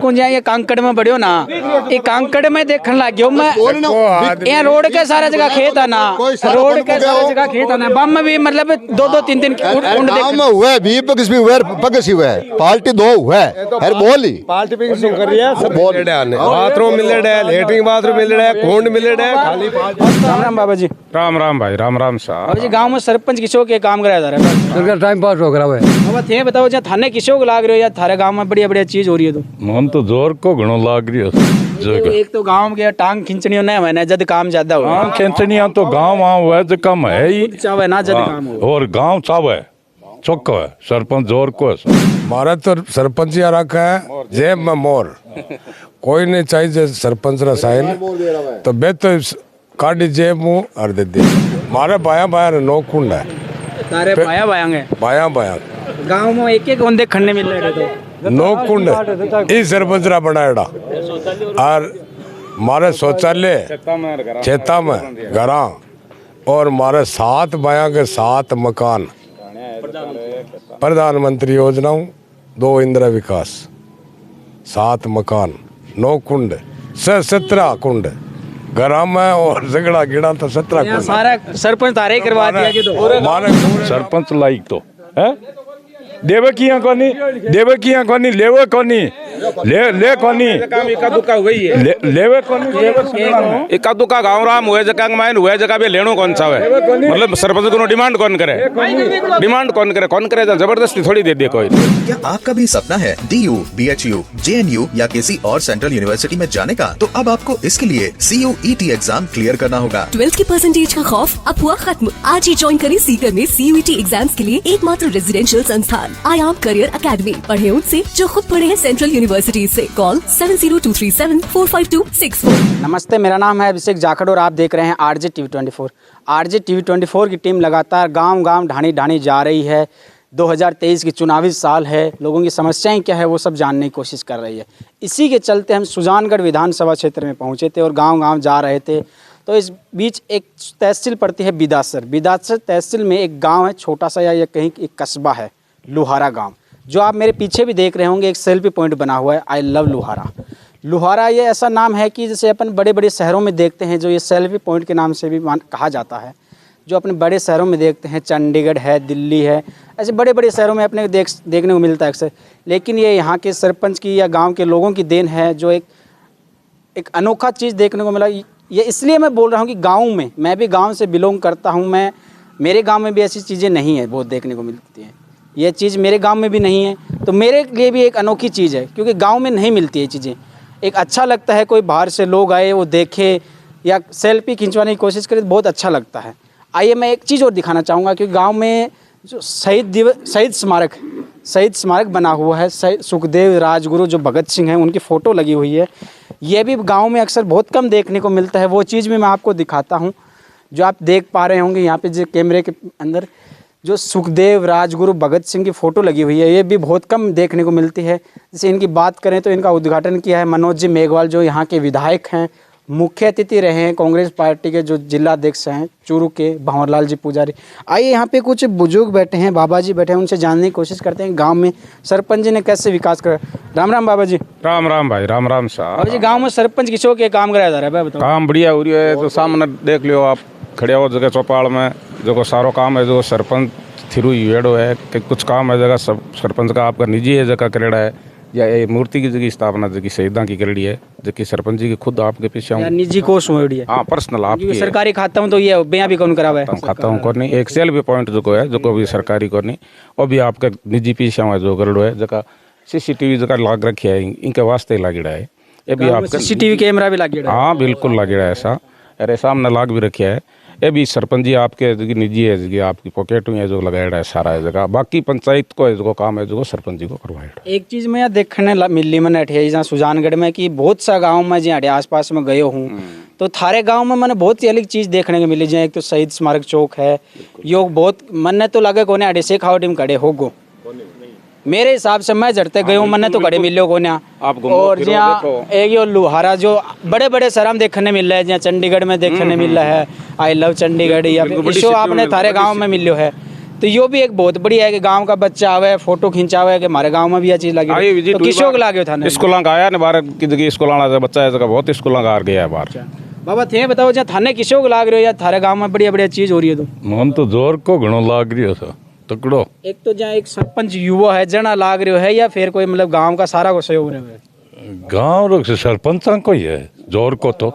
कौन जाए ये कांकड़ में बढ़ियो ना, ये कांकड़ में देखने लग गयो मैं। यहाँ रोड के सारा जगह खेत है ना, रोड के सारा जगह खेत है ना, बम में भी मतलब 2-2 3-3 गांव में हुआ है, भी पगस भी हुआ है, पगस ही हुआ है, पार्टी दो हुआ है, हर बोल ही पार्टी पे किसी कर रही है, सब बोल रहे हैं, बाथरूम मिल रहा है, लेटरिंग बाथरूम मिल रहा है, कुंड मिल रहा है, खाली राम राम बाबा जी। राम राम भाई, राम राम साहब। बाबा जी गांव में सरपंच किसो के काम कराया जा रहा है? टाइम पास हो रहा है। अब थे बताओ जहाँ थाने किसो को लाग रहे हो या थारे गांव में बढ़िया बढ़िया चीज हो रही है तो मन तो जोर को घणो लाग रही है। एक तो गांव के टांग खींचनी नहीं मैंने जद काम ज्यादा हो हाँ खींचनिया तो गांव वहाँ है जो कम है ही चावे ना जद काम हो और गांव चाव है चौक है सरपंच जोर को है। हमारा तो सरपंच या रखा है जेब में मोर, कोई नहीं चाहिए सरपंच रा साइन तो बे तो काटी जेब मुँह और दे दी। हमारे बाया बाया नौ कुंड है, तारे बाया बायांगे बाया बाया गांव में एक एक बंदे खड़ने मिल रहे तो नौ कुंड इस सरपंच रा बनाएड़ा और हमारे शौचालय चेता में घरा और हमारे 7 बाया के 7 मकान, प्रधानमंत्री योजनाओं 2 इंदिरा विकास, 7 मकान, 9 कुंड, 17 कुंड घरा में और झगड़ा गिड़ा तो 17 कुंड। सारा सरपंच तारे ही करवा दिया कि तो सरपंच लाइक तो है देवे किया कोनी लेवे कोनी ले कोनी एका दुका हुई है लेवे कोनी एका दुका गांव राम हुए जगह मायन हुए जगह पे लेनो कौन सा है मतलब सरपंच को डिमांड कौन कौन करे जबरदस्ती थोड़ी दे कोई। क्या आपका भी सपना है DU, BHU, JNU या किसी और सेंट्रल यूनिवर्सिटी में जाने का? तो अब आपको इसके लिए CUET एग्जाम क्लियर करना होगा। 12th के परसेंटेज का खौफ अब हुआ खत्म। आज ही ज्वाइन करें सीकर में CUET एग्जाम्स के लिए एकमात्र रेजिडेंशियल संस्थान आयाम करियर अकेडमी। पढ़े उनसे जो खुद पढ़े हैं सेंट्रल यूनिवर्सिटी से। कॉल 7023745264। नमस्ते, मेरा नाम है अभिषेक जाखड़ और आप देख रहे हैं RJ TV 24। RJ TV 24 की टीम लगातार गांव-गांव ढाणी जा रही है। 2023 की चुनावी साल है, लोगों की समस्याएं क्या है वो सब जानने की कोशिश कर रही है। इसी के चलते हम सुजानगढ़ विधानसभा क्षेत्र में पहुंचे थे और गांव-गांव जा रहे थे। तो इस बीच एक तहसील पड़ती है बिदासर तहसील में एक गाँव है, छोटा सा या कहीं एक कस्बा है, लुहारा गांव। जो आप मेरे पीछे भी देख रहे होंगे एक सेल्फी पॉइंट बना हुआ है, आई लव लुहारा। ये ऐसा नाम है कि जैसे अपन बड़े बड़े शहरों में देखते हैं, जो ये सेल्फी पॉइंट के नाम से भी कहा जाता है, जो अपने बड़े शहरों में देखते हैं, चंडीगढ़ है, दिल्ली है, ऐसे बड़े बड़े शहरों में अपने देखने को मिलता है अक्सर। लेकिन ये यहाँ के सरपंच की या गाँव के लोगों की देन है, जो एक अनोखा चीज़ देखने को मिला। ये इसलिए मैं बोल रहा हूँ कि गाँव में, मैं भी गाँव से बिलोंग करता हूँ, मेरे गाँव में भी ऐसी चीज़ें नहीं है, बहुत देखने को मिलती हैं। ये चीज़ मेरे गांव में भी नहीं है, तो मेरे लिए भी एक अनोखी चीज़ है, क्योंकि गांव में नहीं मिलती है चीज़ें। एक अच्छा लगता है, कोई बाहर से लोग आए वो देखे या सेल्फी खिंचवाने की कोशिश करे तो बहुत अच्छा लगता है। आइए मैं एक चीज़ और दिखाना चाहूँगा, क्योंकि गांव में जो शहीद स्मारक बना हुआ है, सुखदेव राजगुरु जो भगत सिंह हैं उनकी फ़ोटो लगी हुई है। ये भी गाँव में अक्सर बहुत कम देखने को मिलता है। वो चीज़ भी मैं आपको दिखाता हूँ, जो आप देख पा रहे होंगे यहाँ पर जो कैमरे के अंदर जो सुखदेव राजगुरु भगत सिंह की फ़ोटो लगी हुई है, ये भी बहुत कम देखने को मिलती है। जैसे इनकी बात करें तो इनका उद्घाटन किया है मनोज जी मेघवाल, जो यहाँ के विधायक हैं, मुख्य अतिथि रहे हैं, कांग्रेस पार्टी के जो जिलाध्यक्ष हैं चूरू के, भंवरलाल जी पुजारी। आइए यहाँ पे कुछ बुजुर्ग बैठे हैं, बाबा जी बैठे हैं, उनसे जानने की कोशिश करते हैं गाँव में सरपंच जी ने कैसे विकास करा। राम राम बाबा जी। राम राम भाई, राम राम साहब। बाबा जी गाँव में सरपंच किसो के काम कराया जा रहा है बताओ? काम बढ़िया हो रही है, तो सामने देख लियो आप, खड़े हो जगह चौपाल में, जो सारो काम है जो सरपंच थिरू येड़ो है कि कुछ काम है जगह सब सरपंच का आपका निजी है जगह करेड़ा है, या ये मूर्ति की जगह स्थापना जगह शहीदा की करेड़ी है, जबकि सरपंच जी की खुद आपके पीछे निजी कोष में है। हाँ पर्सनल आपकी सरकारी खाता हूँ तो ये बयां भी कौन करावा है? खाता हूँ कौन नहीं, एक सेल्फी पॉइंट जो है जो भी सरकारी को नहीं, वो भी आपका निजी पीछे है जो करेड़ो है, जगह CCTV जगह लाग रखी है, इनके वास्ते ही लागेड़ा है। ये भी आपका CCTV कैमरा भी लागेड़ा? हाँ बिल्कुल लागेड़ा है ऐसा, अरे सामने लाग भी रखा है। ये भी सरपंच जी आपके निजी है जगह आपकी पॉकेट में है जो लगाया है सारा है जगह, बाकी पंचायत को है जो काम है जो सरपंच जी को करवाया। एक चीज़ मैं यहाँ देखने मिली मैंने जहाँ सुजानगढ़ में कि बहुत सा गांव में जहाँ आस पास में गए हूँ, तो थारे गांव में मैंने बहुत ही अलग चीज़ देखने को मिली। जहाँ एक तो शहीद स्मारक चौक है, योग बहुत मन तो लगे कोने अड़े से खाओ टीम खड़े हो गो, मेरे हिसाब से मैं जड़ते गए हूँ, मैंने तो खड़े मिले को ना। और जहाँ एक ये लुहारा जो बड़े बड़े शहर में देखने मिल रहा है, जहाँ चंडीगढ़ में देखने मिल रहा है, आई लव चंडीगढ़, या इशो आपने थारे गांव में मिलो है। तो यो भी एक बहुत बढ़िया है कि गांव का बच्चा आवे फोटो खिंचावे कि हमारे गांव में भी यह चीज लगी, तो किसों को लागे था स्कूलों का आया ना बाहर की स्कूलों का बच्चा है बहुत स्कूलों का आ गया है बाहर। बाबा थे बताओ जहाँ थाने किसों को लाग रहे हो या थारे गांव में बढ़िया बढ़िया चीज हो रही है? तो मन तो जोर को घणो लाग रही है तकड़ो। एक तो जहाँ एक सरपंच युवा है जना लाग रहे हो है या फिर कोई मतलब गांव का सारा को सहयोग रहे हो? गांव से सरपंचा को ही है जोर को तो,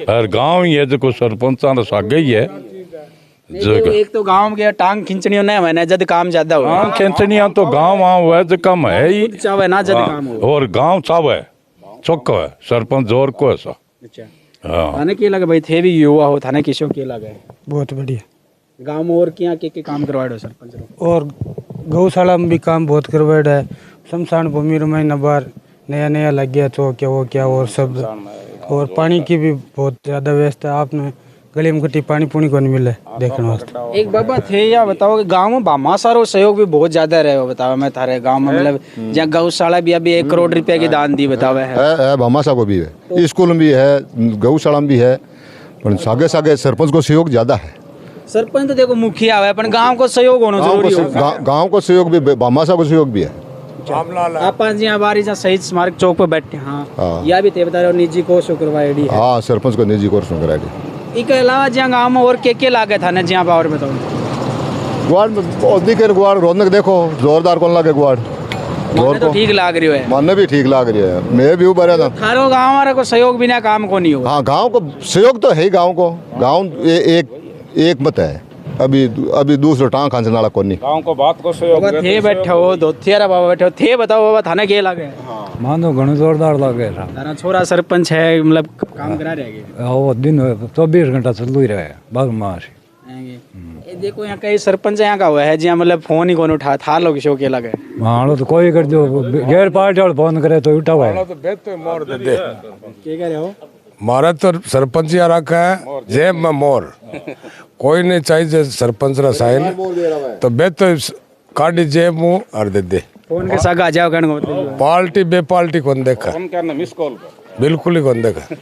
हर गांव ही है जो सरपंचा ने सागे ही है। एक तो गांव के टांग खींचनी नहीं मैंने जद काम ज्यादा हो हाँ खींचनिया तो गांव आव है जो कम है ही चावे ना जद काम हो और गांव चाव है चौको है सरपंच जोर को ऐसा। अच्छा हाँ थाने की लगे भाई थे भी युवा हो थाने किसों की लगे? बहुत बढ़िया। गांव में और क्या के काम करवाए हो सरपंच लोग? और गौशाला में भी काम बहुत करवाया है। शमशान भूमि महीना बार नया नया लग गया तो क्या वो क्या और सब, और पानी की भी बहुत ज़्यादा व्यवस्था। आपने गली में कटी पानी पुणी को नहीं मिले देखने वास्ते। एक बाबा थे या बताओ कि गांव में बामा सारो सहयोग भी बहुत ज्यादा रहे हो बताओ? मैं थारे गांव में मतलब जहाँ गौशाला भी अभी 1 करोड़ रुपए की दान दी बतावे है भामाशा को भी है, स्कूल में भी है, गौशाला में भी है, पर सागे सागे सरपंच को सहयोग ज्यादा है। सरपंच तो देखो मुखिया है पर गांव को सहयोग होना जरूरी है। गाँव को सहयोग भी, भामाशा को सहयोग भी है। आप जी हमारी जहाँ शहीद स्मारक चौक पर बैठे हाँ या भी थे बता रहे हो निजी कोर्स करवाई? हाँ सरपंच को निजी कोर्स कराई। इसके अलावा जहाँ गाँव में और के लागे था ना जहाँ पावर बताओ? गुआड़ में गुआड़ रौनक देखो जोरदार कौन लगे गुआड़ तो ठीक लाग रही है, मन भी ठीक लाग रही है। मैं भी ऊपर है ना थारो गाँव वाला को सहयोग बिना काम को नहीं होगा। हाँ गांव को सहयोग तो है ही, गांव को गांव एक मत है। अभी दूसरा टांग खांचने वाला कौन नहीं। गाँव को बात को सहयोग थे बैठे हो धोथियारा बाबा बैठे हो थे बताओ बाबा थाने के लागे? मान तो घणो जोरदार लगे। तारा छोरा सरपंच है मतलब काम करा रहेगा वो दिन 24 घंटा चलू ही रहे बाग मार। ये देखो यहाँ कई सरपंच यहाँ का हुआ है जहाँ मतलब फोन ही कौन उठा था लोग शो के लगे। हाँ तो कोई कर जो गैर पार्टी वाले फोन करे तो उठा हुआ है। क्या कह रहे हो? मारा तो सरपंच या रखा है जेब में मोर, कोई नहीं चाहिए सरपंच रा साइन तो बे तो काटी जेब मुँह और दे दे फोन के साथ आ जाओ कहने पार्टी बे पार्टी कौन देखा? मिस कॉल बिल्कुल ही कौन देखा।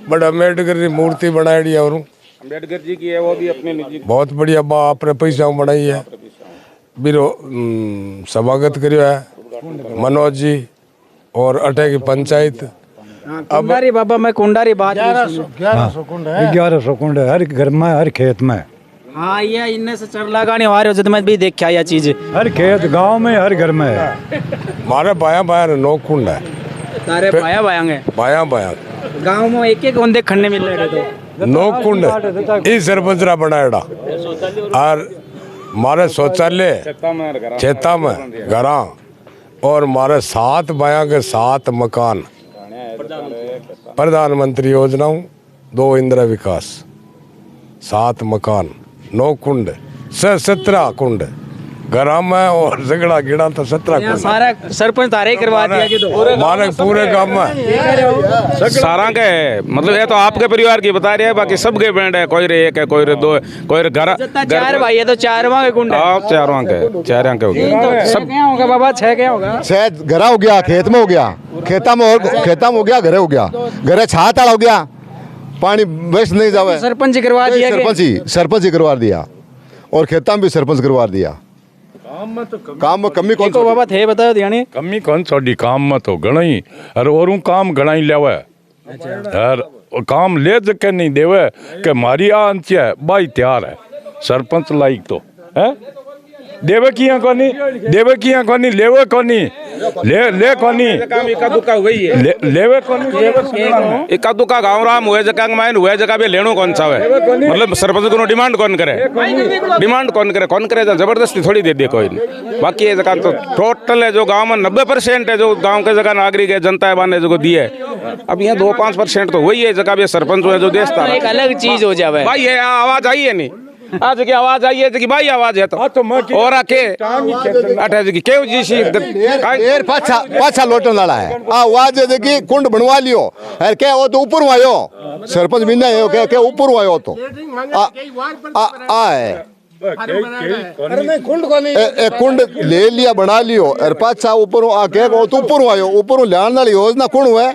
बट अम्बेडकर की मूर्ति बनाई है और अम्बेडकर जी की है वो भी अपने निजी बहुत बढ़िया बाप रे पैसा बनाई है। बिरो स्वागत करियो है मनोज जी और अटे की पंचायत। कुंडारी बाबा मैं कुंडारी बात 1100 कुंड हर घर में हर खेत में। हाँ ये इनने से चढ़ लगाने वाले हो मैं भी देखा यह चीज हर खेत गांव में हर घर में है। मारे बाया बाया नौ कुंड है। तारे बाया बायांगे बाया बाया गांव में एक बंदे खन्ने मिल रहे तो नौ कुंड इस सरपंचरा बनाएड़ा और मारे शौचालय छेता में घरा और मारे 7 बाया के 7 मकान, प्रधानमंत्री योजनाओं 2 इंदिरा विकास, 7 मकान, 9 कुंड, 17 कुंड घरा में और झगड़ा गिड़ा तो 17 कुंड सारा सरपंच तारे ही करवा दिया कि तो मारे पूरे काम में सारा के मतलब ये तो आपके परिवार की बता रहे हैं, बाकी सबके बैंड है, कोई रे 1 है, कोई रे 2 है, कोई रे घर 4 भाई है तो 4 के कुंड है। आप 4 अंक हो गए सब क्या होगा बाबा 6 क्या होगा? शायद घरा हो गया, खेत में हो गया, खेता में हो गया, घरे हो गया, घरे छात हो गया, पानी वेस्ट नहीं जावे सरपंच करवा दिया सरपंच ही करवा दिया और खेता में भी सरपंच करवा दिया। काम में कमी कौन तो बाबा थे बताओ ध्यानी कमी कौन छोड़ी काम में तो घना ही और काम घना ही लेवे यार काम ले के नहीं देवे के मारी आंच है भाई तैयार है सरपंच लाइक तो है देवे किया कोनी लेवे कोनी ले कोनी इक्का दुक्का हुई है लेवे कोनी इक्का दुक्का गाँव राम हुए जगह मायन हुए जगह पे लेनो कौन सा है मतलब सरपंच को डिमांड कौन करे जबरदस्ती थोड़ी दे दे कोई नहीं। बाकी ये जगह तो टोटल है जो गांव में 90% है जो गांव के जगह नागरिक है जनता है बाने जो दिए अब यहाँ 2-5% तो वही है जगह पे सरपंच हुए जो देश था एक अलग चीज हो जावे भाई ये आवाज आई है नहीं आज की आवाज आई है कि भाई आवाज है तो और आके अठे जी केव जी सी एर पाछा लोटन वाला है आवाज है कि कुंड बनवा लियो अरे क्या वो तो ऊपर आयो सरपंच भी नहीं हो क्या ऊपर आयो तो आ है कुंड ले लिया बना लियो अरे पाछा ऊपर आके वो तो ऊपर आयो ऊपर लाने वाली योजना कौन हुआ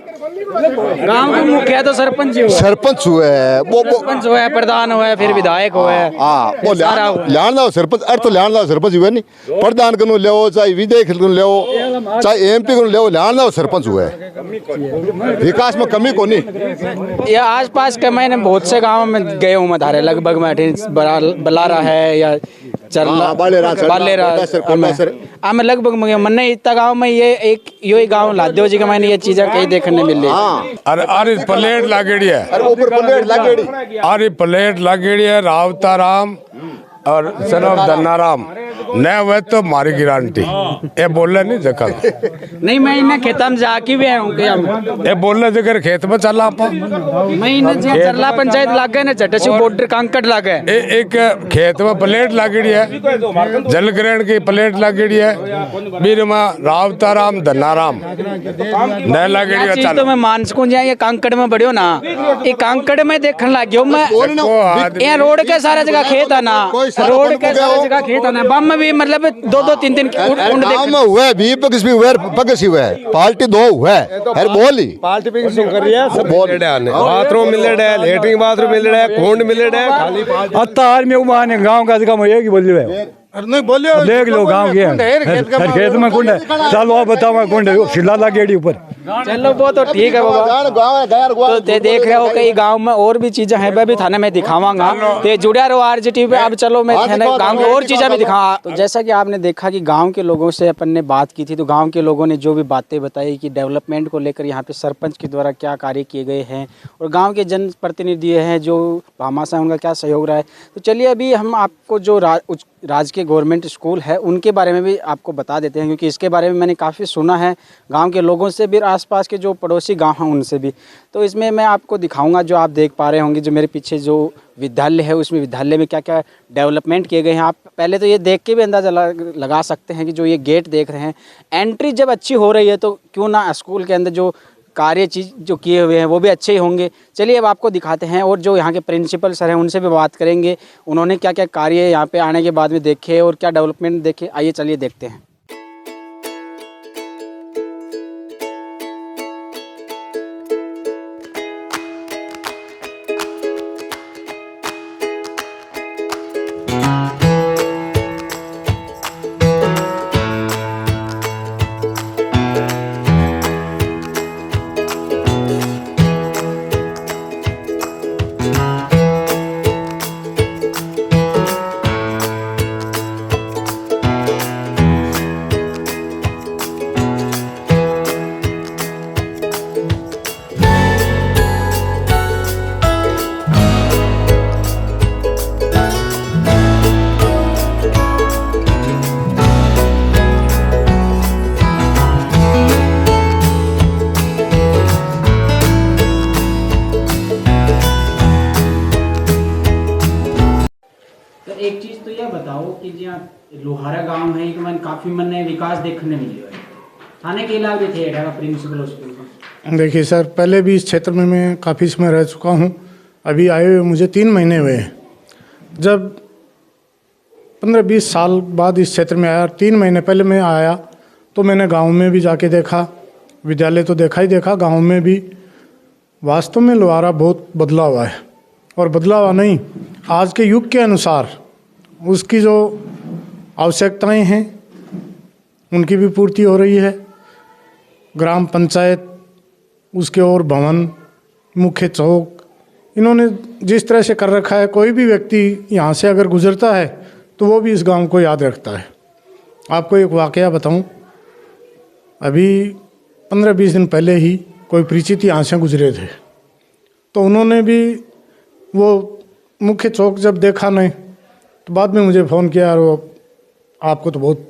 गांव का मुखिया तो सरपंच ही हुआ, सरपंच हुआ है, वो सरपंच हुआ है, प्रधान हुआ है, फिर विधायक हुआ है। हाँ वो सारा हुआ है। ल्याण लाओ सरपंच, अरे तो ल्याण लाओ सरपंच हुआ नहीं, प्रधान को ले चाहे विधायक को ले चाहे MP को ले, ल्याण लाओ सरपंच हुआ है। विकास में कमी को नहीं। या आसपास के मैंने बहुत से गांव में गए हूँ, मधारे लगभग मैं बलारा है या चरला बालेरा मैं लगभग मैंने इतना गांव में ये एक यो गांव लादेव जी का मैंने ये चीजें कहीं देखने मिली। अरे प्लेट लागेड़ी है, अरे प्लेट लागेड़ी है, रावताराम और सनफ धन्नाराम न हुए तो मारी गारंटी। ये बोले नहीं जखल नहीं, मैं इन्हें खेत में जाके भी आया हूँ। ये बोलने जगह खेत में चला आपा, मैं इन्हें चरला पंचायत लाग गए ना, चटसी बॉर्डर कांकट लाग गए। एक खेत में प्लेट लागेड़ी है, जल ग्रहण की प्लेट लागेड़ी है, बीर में रावताराम धन्नाराम न लागेड़ी है। चीज तो मैं मान सकूं, ये कांकड़ में बढ़ियो ना, ये कांकड़ में देखने लग गयो मैं। ये रोड के सारे जगह खेत है ना, रोड के सारे जगह खेत है ना, बम में भी मतलब 2-2 3-3 गांव में हुआ है, भी पगस भी हुआ है, पगस ही हुआ है, पार्टी 2 हुआ है, अरे बोली पार्टी पे कर रही है, सब बाथरूम मिल रहा है, लेटरिन बाथरूम मिल रहा है, कुंड मिल रहा है, खाली अत्तार में उमाने गांव का जगह ये की बोल रहे है। नहीं बोलियो, देख लो गांव के खेत में कुंड है, चलो आप बताओ कुंड शिला लागेड़ी ऊपर। चलो वो तो ठीक है बाबा, तो ते देख रहे हो कई गांव में और भी चीजें हैं, मैं भी थाने में दिखावांगा, ते जुड़ा रहो RJTV पे। अब चलो मैं थाने गांव की और चीजें भी दिखाऊंगा। तो जैसा कि आपने देखा कि गांव के लोगों से अपन ने बात की थी, तो गांव के लोगों ने जो भी बातें बताई कि डेवलपमेंट को लेकर यहाँ पे सरपंच के द्वारा क्या कार्य किए गए हैं और गाँव के जनप्रतिनिधि हैं जो भामाशाह उनका क्या सहयोग रहा है। तो चलिए अभी हम आपको जो राजकीय गवर्नमेंट स्कूल है उनके बारे में भी आपको बता देते हैं, क्योंकि इसके बारे में मैंने काफ़ी सुना है गांव के लोगों से भी, आसपास के जो पड़ोसी गांव हैं उनसे भी। तो इसमें मैं आपको दिखाऊंगा, जो आप देख पा रहे होंगे जो मेरे पीछे जो विद्यालय है, उसमें विद्यालय में क्या क्या डेवलपमेंट किए गए हैं। आप पहले तो ये देख के भी अंदाज़ा लगा सकते हैं कि जो ये गेट देख रहे हैं, एंट्री जब अच्छी हो रही है तो क्यों ना स्कूल के अंदर जो कार्य चीज़ जो किए हुए हैं वो भी अच्छे ही होंगे। चलिए अब आपको दिखाते हैं और जो यहाँ के प्रिंसिपल सर हैं उनसे भी बात करेंगे, उन्होंने क्या क्या कार्य यहाँ पे आने के बाद में देखे और क्या डेवलपमेंट देखे। आइए चलिए देखते हैं। एक चीज़ तो यह बताओ कि जी लोहारा गांव है, मैंने काफ़ी मन विकास देखने मिले है, थाने के इलाके थे प्रिंसिपल स्कूल का। देखिए सर, पहले भी इस क्षेत्र में मैं काफ़ी समय रह चुका हूँ, अभी आए हुए मुझे 3 महीने हुए हैं। जब 15-20 साल बाद इस क्षेत्र में आया, 3 महीने पहले मैं आया तो मैंने गांव में भी जाके देखा, विद्यालय तो देखा ही देखा, गांव में भी वास्तव में लोहारा बहुत बदला हुआ है। और बदला हुआ नहीं, आज के युग के अनुसार उसकी जो आवश्यकताएं हैं उनकी भी पूर्ति हो रही है। ग्राम पंचायत, उसके और भवन, मुख्य चौक, इन्होंने जिस तरह से कर रखा है, कोई भी व्यक्ति यहाँ से अगर गुजरता है तो वो भी इस गांव को याद रखता है। आपको एक वाकया बताऊं, अभी 15-20 दिन पहले ही कोई परिचित यहाँ से गुजरे थे, तो उन्होंने भी वो मुख्य चौक जब देखा नहीं तो बाद में मुझे फ़ोन किया, यार वो आपको तो बहुत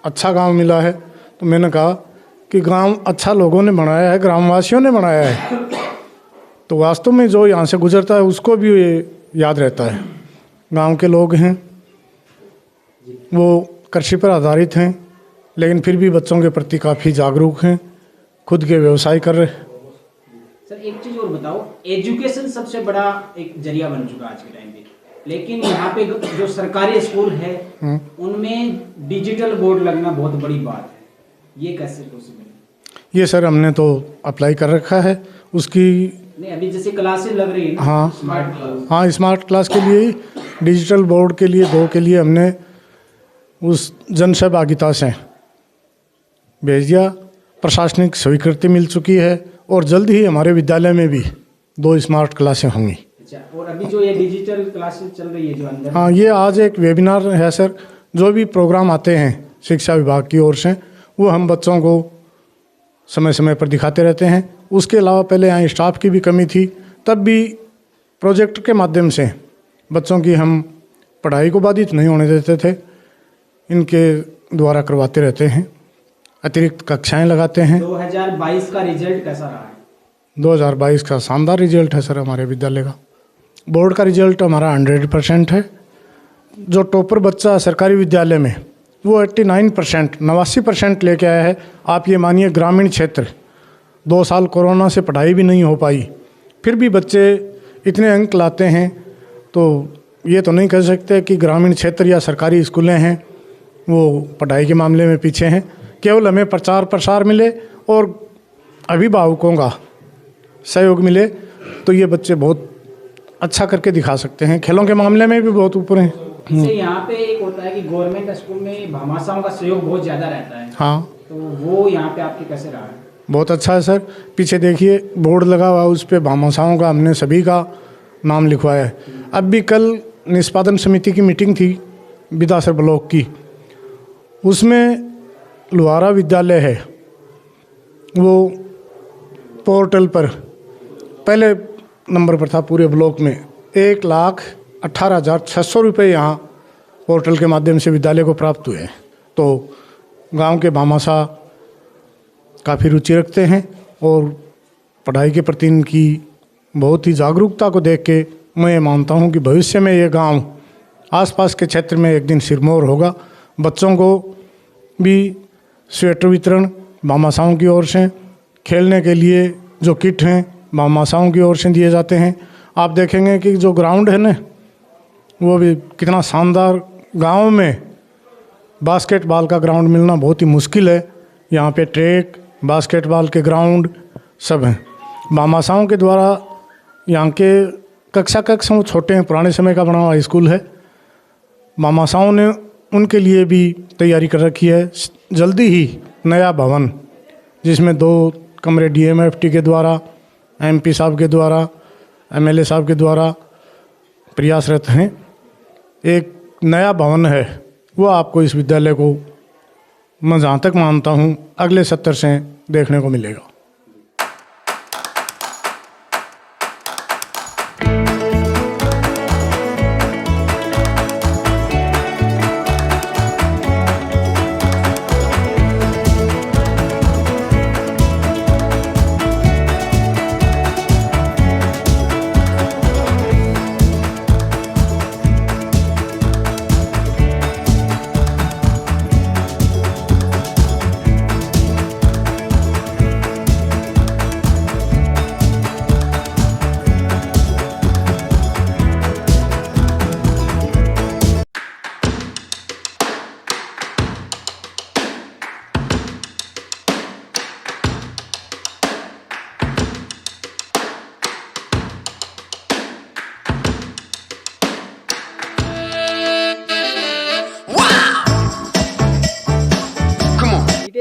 अच्छा गांव मिला है। तो मैंने कहा कि गांव अच्छा लोगों ने बनाया है, ग्रामवासियों ने बनाया है, तो वास्तव में जो यहाँ से गुजरता है उसको भी याद रहता है। गांव के लोग हैं वो कृषि पर आधारित हैं, लेकिन फिर भी बच्चों के प्रति काफ़ी जागरूक हैं, खुद के व्यवसाय कर रहे हैं। सर एक चीज़ और बताओ, एजुकेशन सबसे बड़ा एक जरिया बन चुका आज के टाइम पे, लेकिन यहाँ पे जो सरकारी स्कूल है उनमें डिजिटल बोर्ड लगना बहुत बड़ी बात है, ये कैसे पॉसिबल है? ये सर हमने तो अप्लाई कर रखा है उसकी। नहीं, अभी जैसे क्लासेस लग रही है ना, हाँ स्मार्ट क्लास। हाँ, स्मार्ट क्लास के लिए ही, डिजिटल बोर्ड के लिए 2 के लिए हमने उस जन सहभागिता से भेज दिया। प्रशासनिक स्वीकृति मिल चुकी है और जल्द ही हमारे विद्यालय में भी 2 स्मार्ट क्लासें होंगी। अच्छा, और अभी जो ये डिजिटल क्लासेस चल रही है जो अंदर, हाँ, ये आज एक वेबिनार है सर। जो भी प्रोग्राम आते हैं शिक्षा विभाग की ओर से वो हम बच्चों को समय समय पर दिखाते रहते हैं। उसके अलावा पहले यहाँ स्टाफ की भी कमी थी, तब भी प्रोजेक्ट के माध्यम से बच्चों की हम पढ़ाई को बाधित नहीं होने देते थे, इनके द्वारा करवाते रहते हैं, अतिरिक्त कक्षाएं लगाते हैं। 2022 का रिजल्ट कैसा रहा है? 2022 का शानदार रिजल्ट है सर हमारे विद्यालय का। बोर्ड का रिजल्ट हमारा 100% है। जो टॉपर बच्चा सरकारी विद्यालय में वो 89%, 89% लेके आया है। आप ये मानिए ग्रामीण क्षेत्र 2 साल कोरोना से पढ़ाई भी नहीं हो पाई, फिर भी बच्चे इतने अंक लाते हैं, तो ये तो नहीं कह सकते कि ग्रामीण क्षेत्र या सरकारी स्कूलें हैं वो पढ़ाई के मामले में पीछे हैं। केवल हमें प्रचार प्रसार मिले और अभिभावकों का सहयोग मिले तो ये बच्चे बहुत अच्छा करके दिखा सकते हैं। खेलों के मामले में भी बहुत ऊपर हैं। जैसे यहाँ पे एक होता है कि गवर्नमेंट स्कूल में भामाशाहों का सहयोग बहुत ज़्यादा रहता है, हाँ, तो वो यहाँ पे आपके कैसे रहा है? बहुत अच्छा है सर। पीछे देखिए बोर्ड लगा हुआ, उस पर भामाशाहों का हमने सभी का नाम लिखवाया है। अब भी कल निष्पादन समिति की मीटिंग थी विदासर ब्लॉक की, उसमें लुहारा विद्यालय है, वो पोर्टल पर पहले नंबर पर था पूरे ब्लॉक में। 1,18,600 रुपये यहाँ पोर्टल के माध्यम से विद्यालय को प्राप्त हुए हैं। तो गांव के भामाशाह काफ़ी रुचि रखते हैं और पढ़ाई के प्रति इनकी बहुत ही जागरूकता को देख के मैं ये मानता हूँ कि भविष्य में ये गांव आसपास के क्षेत्र में एक दिन सिरमौर होगा। बच्चों को भी स्वेटर वितरण भामाशाहों की ओर से, खेलने के लिए जो किट हैं भामाशाहों की ओर से दिए जाते हैं। आप देखेंगे कि जो ग्राउंड है ना वो भी कितना शानदार। गांव में बास्केटबॉल का ग्राउंड मिलना बहुत ही मुश्किल है। यहाँ पे ट्रैक, बास्केटबॉल के ग्राउंड सब हैं। भामाशाहों के द्वारा यहाँ के कक्षा छोटे हैं, पुराने समय का बना हुआ स्कूल है। भामाशाहों ने उनके लिए भी तैयारी कर रखी है। जल्दी ही नया भवन जिसमें 2 कमरे DMFT के द्वारा, MP साहब के द्वारा, MLA साहब के द्वारा प्रयासरत हैं। एक नया भवन है, वो आपको इस विद्यालय को मैं जहाँ तक मानता हूँ अगले सत्र से देखने को मिलेगा।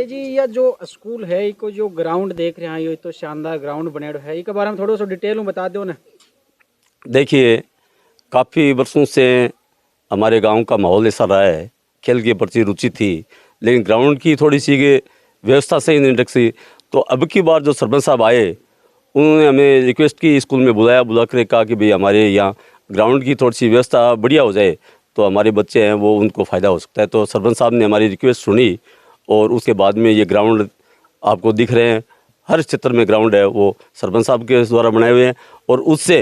जी, यह जो स्कूल है, इको जो ग्राउंड देख रहे हैं, ये तो शानदार ग्राउंड बने है, इसके बारे में थोड़ा सा डिटेल में बता दो ना। देखिए, काफ़ी वर्षों से हमारे गांव का माहौल ऐसा रहा है, खेल के प्रति रुचि थी, लेकिन ग्राउंड की थोड़ी सी व्यवस्था सही नहीं रखी। तो अब की बार जो सरपंच साहब आए, उन्होंने हमें रिक्वेस्ट की, स्कूल में बुला कर कहा कि भाई हमारे यहाँ ग्राउंड की थोड़ी सी व्यवस्था बढ़िया हो जाए तो हमारे बच्चे हैं वो उनको फ़ायदा हो सकता है। तो सरपंच साहब ने हमारी रिक्वेस्ट सुनी और उसके बाद में ये ग्राउंड आपको दिख रहे हैं, हर क्षेत्र में ग्राउंड है वो सरपंच साहब के द्वारा बनाए हुए हैं। और उससे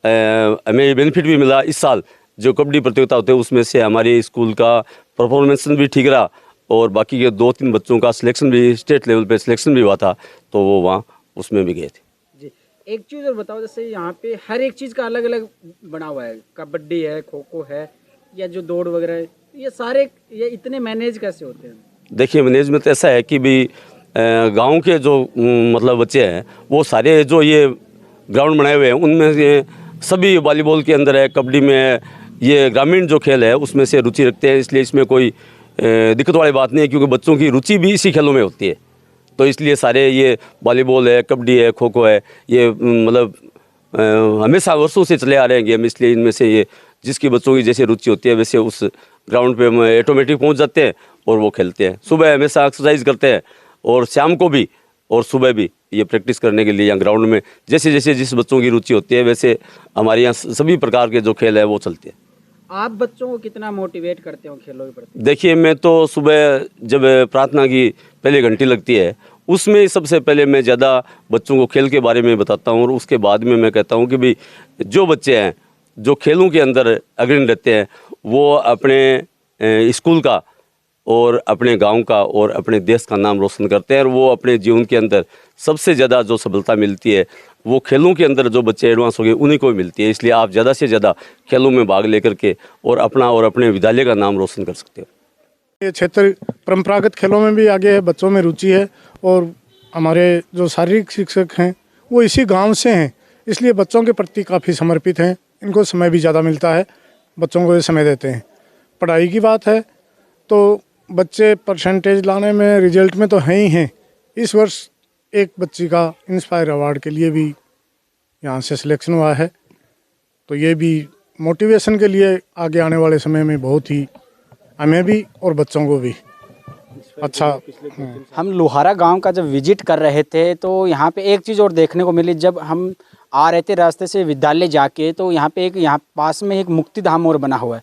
हमें बेनिफिट भी मिला। इस साल जो कबड्डी प्रतियोगिता होते हैं उसमें से हमारे स्कूल का परफॉर्मेंस भी ठीक रहा और बाकी के 2-3 बच्चों का सिलेक्शन भी स्टेट लेवल पे सिलेक्शन भी हुआ था, तो वो वहाँ उसमें भी गए थे। जी, एक चीज़ और बताओ, जैसे यहाँ पे हर एक चीज़ का अलग अलग बना हुआ है, कबड्डी है, खो खो है, या जो दौड़ वगैरह है, ये सारे ये इतने मैनेज कैसे होते हैं? देखिए, मैनेजमेंट ऐसा है कि भाई गांव के जो मतलब बच्चे हैं वो सारे जो ये ग्राउंड बनाए हुए हैं उनमें से सभी वॉलीबॉल के अंदर है, कबड्डी में है, ये ग्रामीण जो खेल है उसमें से रुचि रखते हैं। इसलिए इसमें कोई दिक्कत वाली बात नहीं है, क्योंकि बच्चों की रुचि भी इसी खेलों में होती है। तो इसलिए सारे ये वॉलीबॉल है, कबड्डी है, खो खो है, ये मतलब हमेशा वर्षों से चले आ रहे हैं गेम। इसलिए इनमें से ये जिसकी बच्चों की जैसे रुचि होती है वैसे उस ग्राउंड पे हम ऑटोमेटिक पहुंच जाते हैं और वो खेलते हैं। सुबह हमेशा एक्सरसाइज करते हैं और शाम को भी और सुबह भी ये प्रैक्टिस करने के लिए यहाँ ग्राउंड में जैसे जैसे जिस बच्चों की रुचि होती है वैसे हमारे यहाँ सभी प्रकार के जो खेल है वो चलते हैं। आप बच्चों को कितना मोटिवेट करते हो खेलों के प्रति? देखिए, मैं तो सुबह जब प्रार्थना की पहले घंटी लगती है उसमें सबसे पहले मैं ज़्यादा बच्चों को खेल के बारे में बताता हूँ और उसके बाद में मैं कहता हूँ कि भाई जो बच्चे हैं जो खेलों के अंदर अग्रणी रहते हैं वो अपने स्कूल का और अपने गांव का और अपने देश का नाम रोशन करते हैं और वो अपने जीवन के अंदर सबसे ज़्यादा जो सफलता मिलती है वो खेलों के अंदर जो बच्चे एडवांस हो गए उन्हीं को मिलती है। इसलिए आप ज़्यादा से ज़्यादा खेलों में भाग लेकर के और अपना और अपने विद्यालय का नाम रोशन कर सकते हो। ये क्षेत्र परंपरागत खेलों में भी आगे है, बच्चों में रुचि है और हमारे जो शारीरिक शिक्षक हैं वो इसी गांव से हैं, इसलिए बच्चों के प्रति काफ़ी समर्पित हैं। इनको समय भी ज़्यादा मिलता है, बच्चों को ये समय देते हैं। पढ़ाई की बात है तो बच्चे परसेंटेज लाने में रिजल्ट में तो हैं ही हैं। इस वर्ष एक बच्ची का इंस्पायर अवार्ड के लिए भी यहाँ से सिलेक्शन हुआ है, तो ये भी मोटिवेशन के लिए आगे आने वाले समय में बहुत ही हमें भी और बच्चों को भी अच्छा। हम लोहारा गांव का जब विजिट कर रहे थे तो यहाँ पे एक चीज़ और देखने को मिली। जब हम आ रहे थे रास्ते से विद्यालय जाके तो यहाँ पे यहाँ पास में एक मुक्ति धाम और बना हुआ है।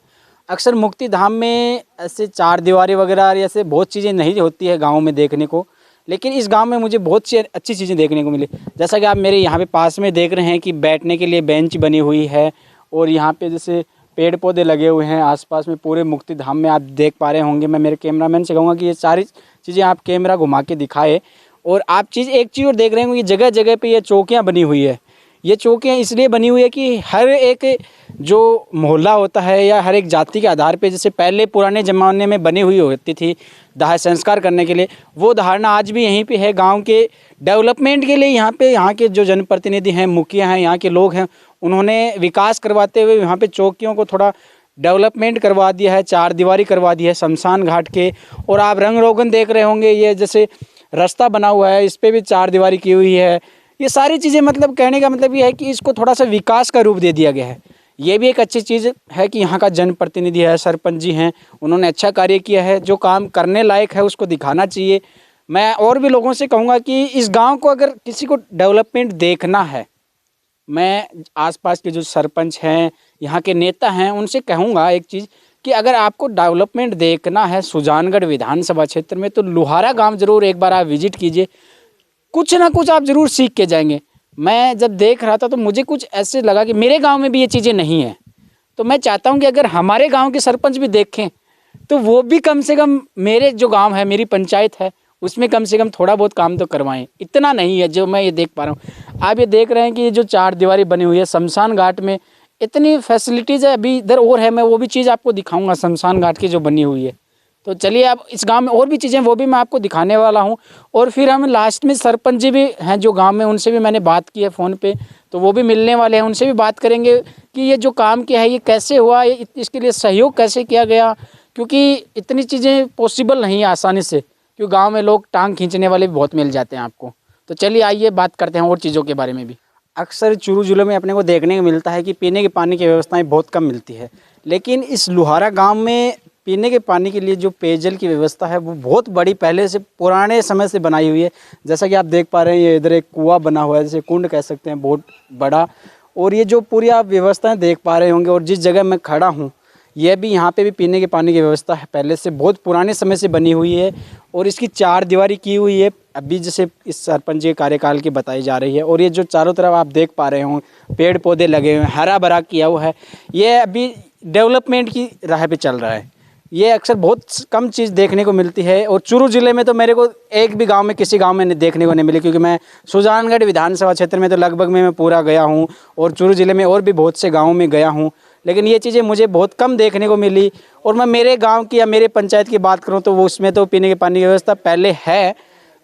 अक्सर मुक्ति धाम में ऐसे चार दीवारी वगैरह ऐसे बहुत चीज़ें नहीं होती है गाँव में देखने को, लेकिन इस गांव में मुझे बहुत सी अच्छी चीज़ें देखने को मिली। जैसा कि आप मेरे यहाँ पे पास में देख रहे हैं कि बैठने के लिए बेंच बनी हुई है और यहाँ पे जैसे पेड़ पौधे लगे हुए हैं आसपास में। पूरे मुक्ति धाम में आप देख पा रहे होंगे। मैं मेरे कैमरामैन से कहूँगा कि ये सारी चीज़ें आप कैमरा घुमा के दिखाए। और आप एक चीज़ और देख रहे होंगे कि जगह जगह पे ये चौकियाँ बनी हुई है। ये चौकियाँ इसलिए बनी हुई है कि हर एक जो मोहल्ला होता है या हर एक जाति के आधार पे, जैसे पहले पुराने ज़माने में बनी हुई होती थी दाह संस्कार करने के लिए, वो धारणा आज भी यहीं पे है। गांव के डेवलपमेंट के लिए यहाँ पे यहाँ के जो जनप्रतिनिधि हैं, मुखिया हैं, यहाँ के लोग हैं, उन्होंने विकास करवाते हुए यहाँ पे चौकियों को थोड़ा डेवलपमेंट करवा दिया है, चार दीवारी करवा दी है शमशान घाट के। और आप रंग रोगन देख रहे होंगे, ये जैसे रास्ता बना हुआ है इस पर भी चार दीवारी की हुई है। ये सारी चीज़ें मतलब कहने का मतलब ये है कि इसको थोड़ा सा विकास का रूप दे दिया गया है। ये भी एक अच्छी चीज़ है कि यहाँ का जनप्रतिनिधि है, सरपंच जी हैं, उन्होंने अच्छा कार्य किया है। जो काम करने लायक है उसको दिखाना चाहिए। मैं और भी लोगों से कहूँगा कि इस गांव को अगर किसी को डेवलपमेंट देखना है, मैं आसपास के जो सरपंच हैं, यहाँ के नेता हैं, उनसे कहूँगा एक चीज़ कि अगर आपको डेवलपमेंट देखना है सुजानगढ़ विधानसभा क्षेत्र में तो लोहारा गांव ज़रूर एक बार आप विजिट कीजिए। कुछ ना कुछ आप ज़रूर सीख के जाएंगे। मैं जब देख रहा था तो मुझे कुछ ऐसे लगा कि मेरे गांव में भी ये चीज़ें नहीं हैं। तो मैं चाहता हूं कि अगर हमारे गांव के सरपंच भी देखें तो वो भी कम से कम मेरे जो गांव है, मेरी पंचायत है, उसमें कम से कम थोड़ा बहुत काम तो करवाएं। इतना नहीं है जो मैं ये देख पा रहा हूँ। आप ये देख रहे हैं कि ये जो चार दीवारी बनी हुई है शमशान घाट में, इतनी फैसिलिटीज़ है। अभी इधर और है, मैं वो भी चीज़ आपको दिखाऊँगा शमशान घाट की जो बनी हुई है। तो चलिए, आप इस गांव में और भी चीज़ें वो भी मैं आपको दिखाने वाला हूं। और फिर हम लास्ट में सरपंच जी भी हैं जो गांव में, उनसे भी मैंने बात की है फ़ोन पे, तो वो भी मिलने वाले हैं। उनसे भी बात करेंगे कि ये जो काम किया है ये कैसे हुआ, ये इसके लिए सहयोग कैसे किया गया, क्योंकि इतनी चीज़ें पॉसिबल नहीं है आसानी से, क्योंकि गाँव में लोग टांग खींचने वाले भी बहुत मिल जाते हैं आपको। तो चलिए आइए बात करते हैं और चीज़ों के बारे में भी। अक्सर चूरू जिले में अपने को देखने को मिलता है कि पीने के पानी की व्यवस्थाएँ बहुत कम मिलती है, लेकिन इस लोहारा गाँव में पीने के पानी के लिए जो पेयजल की व्यवस्था है वो बहुत बड़ी, पहले से पुराने समय से बनाई हुई है। जैसा कि आप देख पा रहे हैं, ये इधर एक कुआं बना हुआ है, जैसे कुंड कह सकते हैं, बहुत बड़ा। और ये जो पूरी आप व्यवस्थाएं देख पा रहे होंगे, और जिस जगह मैं खड़ा हूँ ये भी, यहाँ पे भी पीने के पानी की व्यवस्था है, पहले से बहुत पुराने समय से बनी हुई है। और इसकी चार दीवारी की हुई है, अभी जैसे इस सरपंच के कार्यकाल की बताई जा रही है। और ये जो चारों तरफ आप देख पा रहे हों, पेड़ पौधे लगे हुए हैं, हरा भरा किया हुआ है, ये अभी डेवलपमेंट की राह पे चल रहा है। ये अक्सर बहुत कम चीज़ देखने को मिलती है। और चूरू ज़िले में तो मेरे को एक भी गांव में, किसी गांव में देखने को नहीं मिली, क्योंकि मैं सुजानगढ़ विधानसभा क्षेत्र में तो लगभग मैं पूरा गया हूं, और चूरू ज़िले में और भी बहुत से गाँवों में गया हूं, लेकिन ये चीज़ें मुझे बहुत कम देखने को मिली। और मैं मेरे गाँव की या मेरे पंचायत की बात करूँ तो वो उसमें तो पीने के पानी की व्यवस्था पहले है,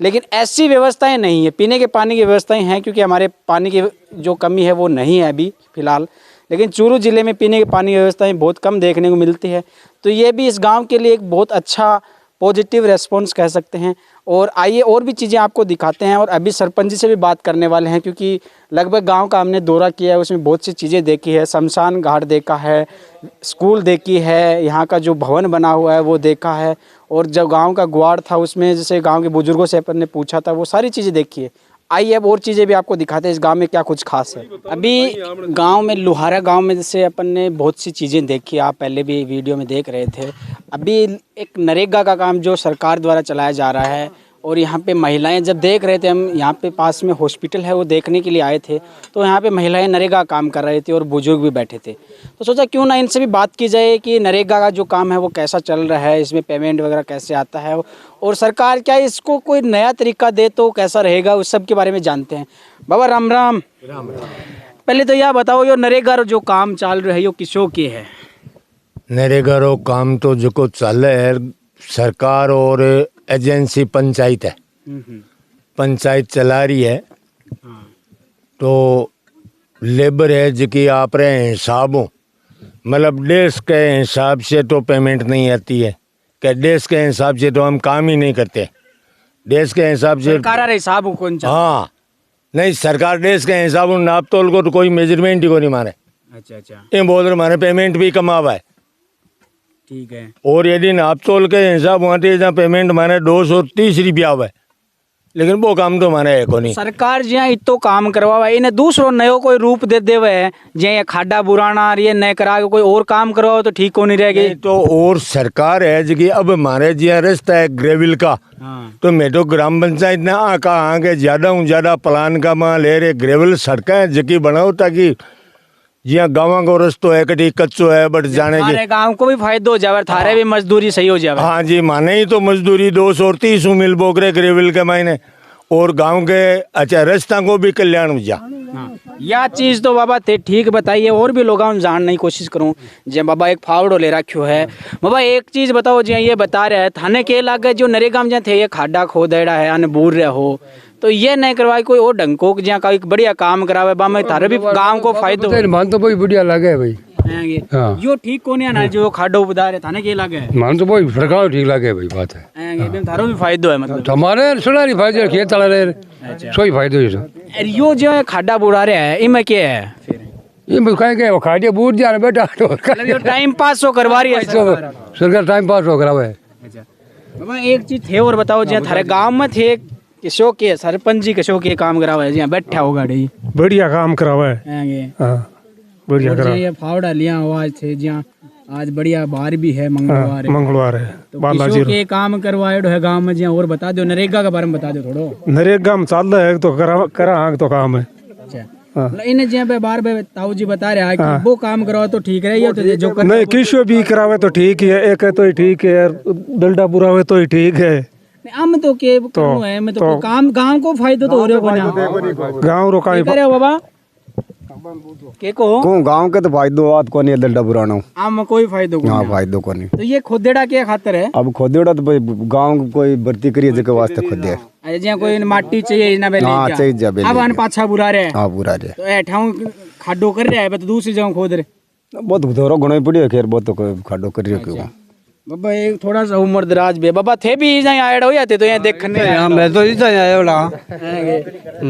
लेकिन ऐसी व्यवस्थाएं नहीं है। पीने के पानी की व्यवस्थाएं हैं क्योंकि हमारे पानी की जो कमी है वो नहीं है अभी फ़िलहाल, लेकिन चूरू ज़िले में पीने के पानी की व्यवस्थाएं बहुत कम देखने को मिलती है। तो ये भी इस गांव के लिए एक बहुत अच्छा पॉजिटिव रेस्पॉन्स कह सकते हैं। और आइए और भी चीज़ें आपको दिखाते हैं और अभी सरपंच जी से भी बात करने वाले हैं क्योंकि लगभग गांव का हमने दौरा किया है, उसमें बहुत सी चीज़ें देखी है। शमशान घाट देखा है, स्कूल देखी है, यहाँ का जो भवन बना हुआ है वो देखा है, और जब गांव का ग्वाड़ था उसमें जैसे गांव के बुजुर्गों से अपन ने पूछा था, वो सारी चीज़ें देखी है। आइए अब और चीज़ें भी आपको दिखाते हैं इस गांव में क्या कुछ खास है। अभी गांव में लुहारा गांव में जैसे अपन ने बहुत सी चीज़ें देखी, आप पहले भी वीडियो में देख रहे थे। अभी एक नरेगा का काम जो सरकार द्वारा चलाया जा रहा है, और यहाँ पे महिलाएं जब देख रहे थे, हम यहाँ पे पास में हॉस्पिटल है वो देखने के लिए आए थे, तो यहाँ पे महिलाएं नरेगा काम कर रहे थे और बुजुर्ग भी बैठे थे। तो सोचा क्यों ना इनसे भी बात की जाए कि नरेगा का जो काम है वो कैसा चल रहा है, इसमें पेमेंट वगैरह कैसे आता है, और सरकार क्या इसको कोई नया तरीका दे तो कैसा रहेगा, उस सब के बारे में जानते हैं। बाबा राम राम। पहले तो यह बताओ यो नरेगा जो काम चल रहा है यो किसों के है? नरेगा रो काम तो जो चल है सरकार और एजेंसी पंचायत है, पंचायत चला रही है। तो लेबर है जिकी आप रहे हिसाब हो, मतलब देश के हिसाब से तो पेमेंट नहीं आती है, कि देश के हिसाब से तो हम काम ही नहीं करते। देश के हिसाब से सरकार हिसाब कौन? हाँ नहीं, सरकार देश के हिसाब नाप तोल को तो कोई मेजरमेंट ही को नहीं मारे। अच्छा ये बोल रहे मारे पेमेंट भी कम आवा है, ठीक है। और यदि नाप तोल के हिसाब हुआ तो जहाँ पेमेंट मारे 230 रुपया हुआ है, लेकिन वो काम तो मारे है को नहीं। सरकार जहाँ इतो काम करवा इन्हें दूसरो नयो कोई रूप दे देवे है, जहाँ खाडा बुराना ये नए करा के कोई और काम करवाओ तो ठीक हो नहीं रहेगी। तो और सरकार है जी अब हमारे जिया रास्ता है ग्रेविल का, तो मैं तो ग्राम पंचायत ने कहा कि ज्यादा प्लान का मां ले रहे ग्रेविल सड़कें जकी बनाओ ताकि जिया गाँव को रस्तो है कटी कच्चो है बट जाने के गाँव को भी फायदा हो जाए, थारे भी मजदूरी सही हो जाए। हाँ जी, माने ही तो मजदूरी 230 मिल बोकरे ग्रेविल के मायने, और गांव के अच्छा रास्ता को भी कल्याण हो जा। यह चीज़ तो बाबा थे ठीक बताइए, और भी लोगों जानने की कोशिश करूँ। जे बाबा एक फावड़ो ले रखो है, बाबा एक चीज़ बताओ जी, ये बता रहे हैं थाने के लागे जो नरेगा में जहाँ थे ये खाडा खो देड़ा है अन बूर रहे हो, तो ये नहीं करवाए कोई और ढंग को जहाँ का एक बढ़िया काम करावे बा में थारे भी गांव को फायदा हो। मान तो बहुत बढ़िया लगे भाई, हाँ। यो ठीक कौन है ना जो खाडो बुदार है थाने के लागे मान तो बहुत सरकार ठीक लगे भाई, बात है थारो भी फायदा है, मतलब हमारे सुनारी फायदे खेत चला रहे सोई फायदो है। यो जो है खाडा बुड़ा रहे है इनमें क्या है फिर? ये कहें के खाड़िया बूढ़ जाने बेटा तो टाइम पास हो करवा रही है सरकार, टाइम पास हो करावे। बाबा एक चीज थे और बताओ, जहाँ थारे गांव में थे किसो के सरपंच जी किसो के काम करावा है, जहाँ बैठा होगा डी बढ़िया काम करावा है, बढ़िया करा। ये फावड़ा लिया आवाज थे जहाँ आज बढ़िया बार भी है, मंगलवार है तो किसो के काम करवाए है गांव में जहाँ, और बता दो नरेगा के बारे में बता दो थोड़ो। नरेगा में चल रहा है तो करा तो काम है। इन्हें जहाँ पे बार बार ताऊ जी बता रहे हैं कि वो काम करवाओ तो ठीक रहे, तो जो नहीं किसो भी करावे तो ठीक ही है, एक है तो ही ठीक है, दलडा बुरा हुए तो ही ठीक है। हम तो के है मैं तो काम गांव को फायदा तो हो रहा है, गांव रो का बाबा के को गांव के तो फायदो बात को नहीं दलडा पुराना आम कोई फायदो को हां फायदो को नहीं। तो ये खोदेड़ा के खातिर है? अब खोदेड़ा तो गांव कोई भर्ती करिए जके वास्ते खोदे है। अच्छा जहां कोई माटी चाहिए ना बेले हां चाहिए जा बेले अब अन पाछा बुरा रहे हां बुरा रहे तो एठाऊ खाडो कर रहा है तो दूसरी जगह खोद रहे बहुत धोरो घणो पड़ियो खैर बहुत तो खाडो कर रियो क्यों बाबा एक थोड़ा सा उम्र दराज बे बाबा थे भी यहां आएड़ हो जाते तो यहां देखने मैं तो इधर आया वाला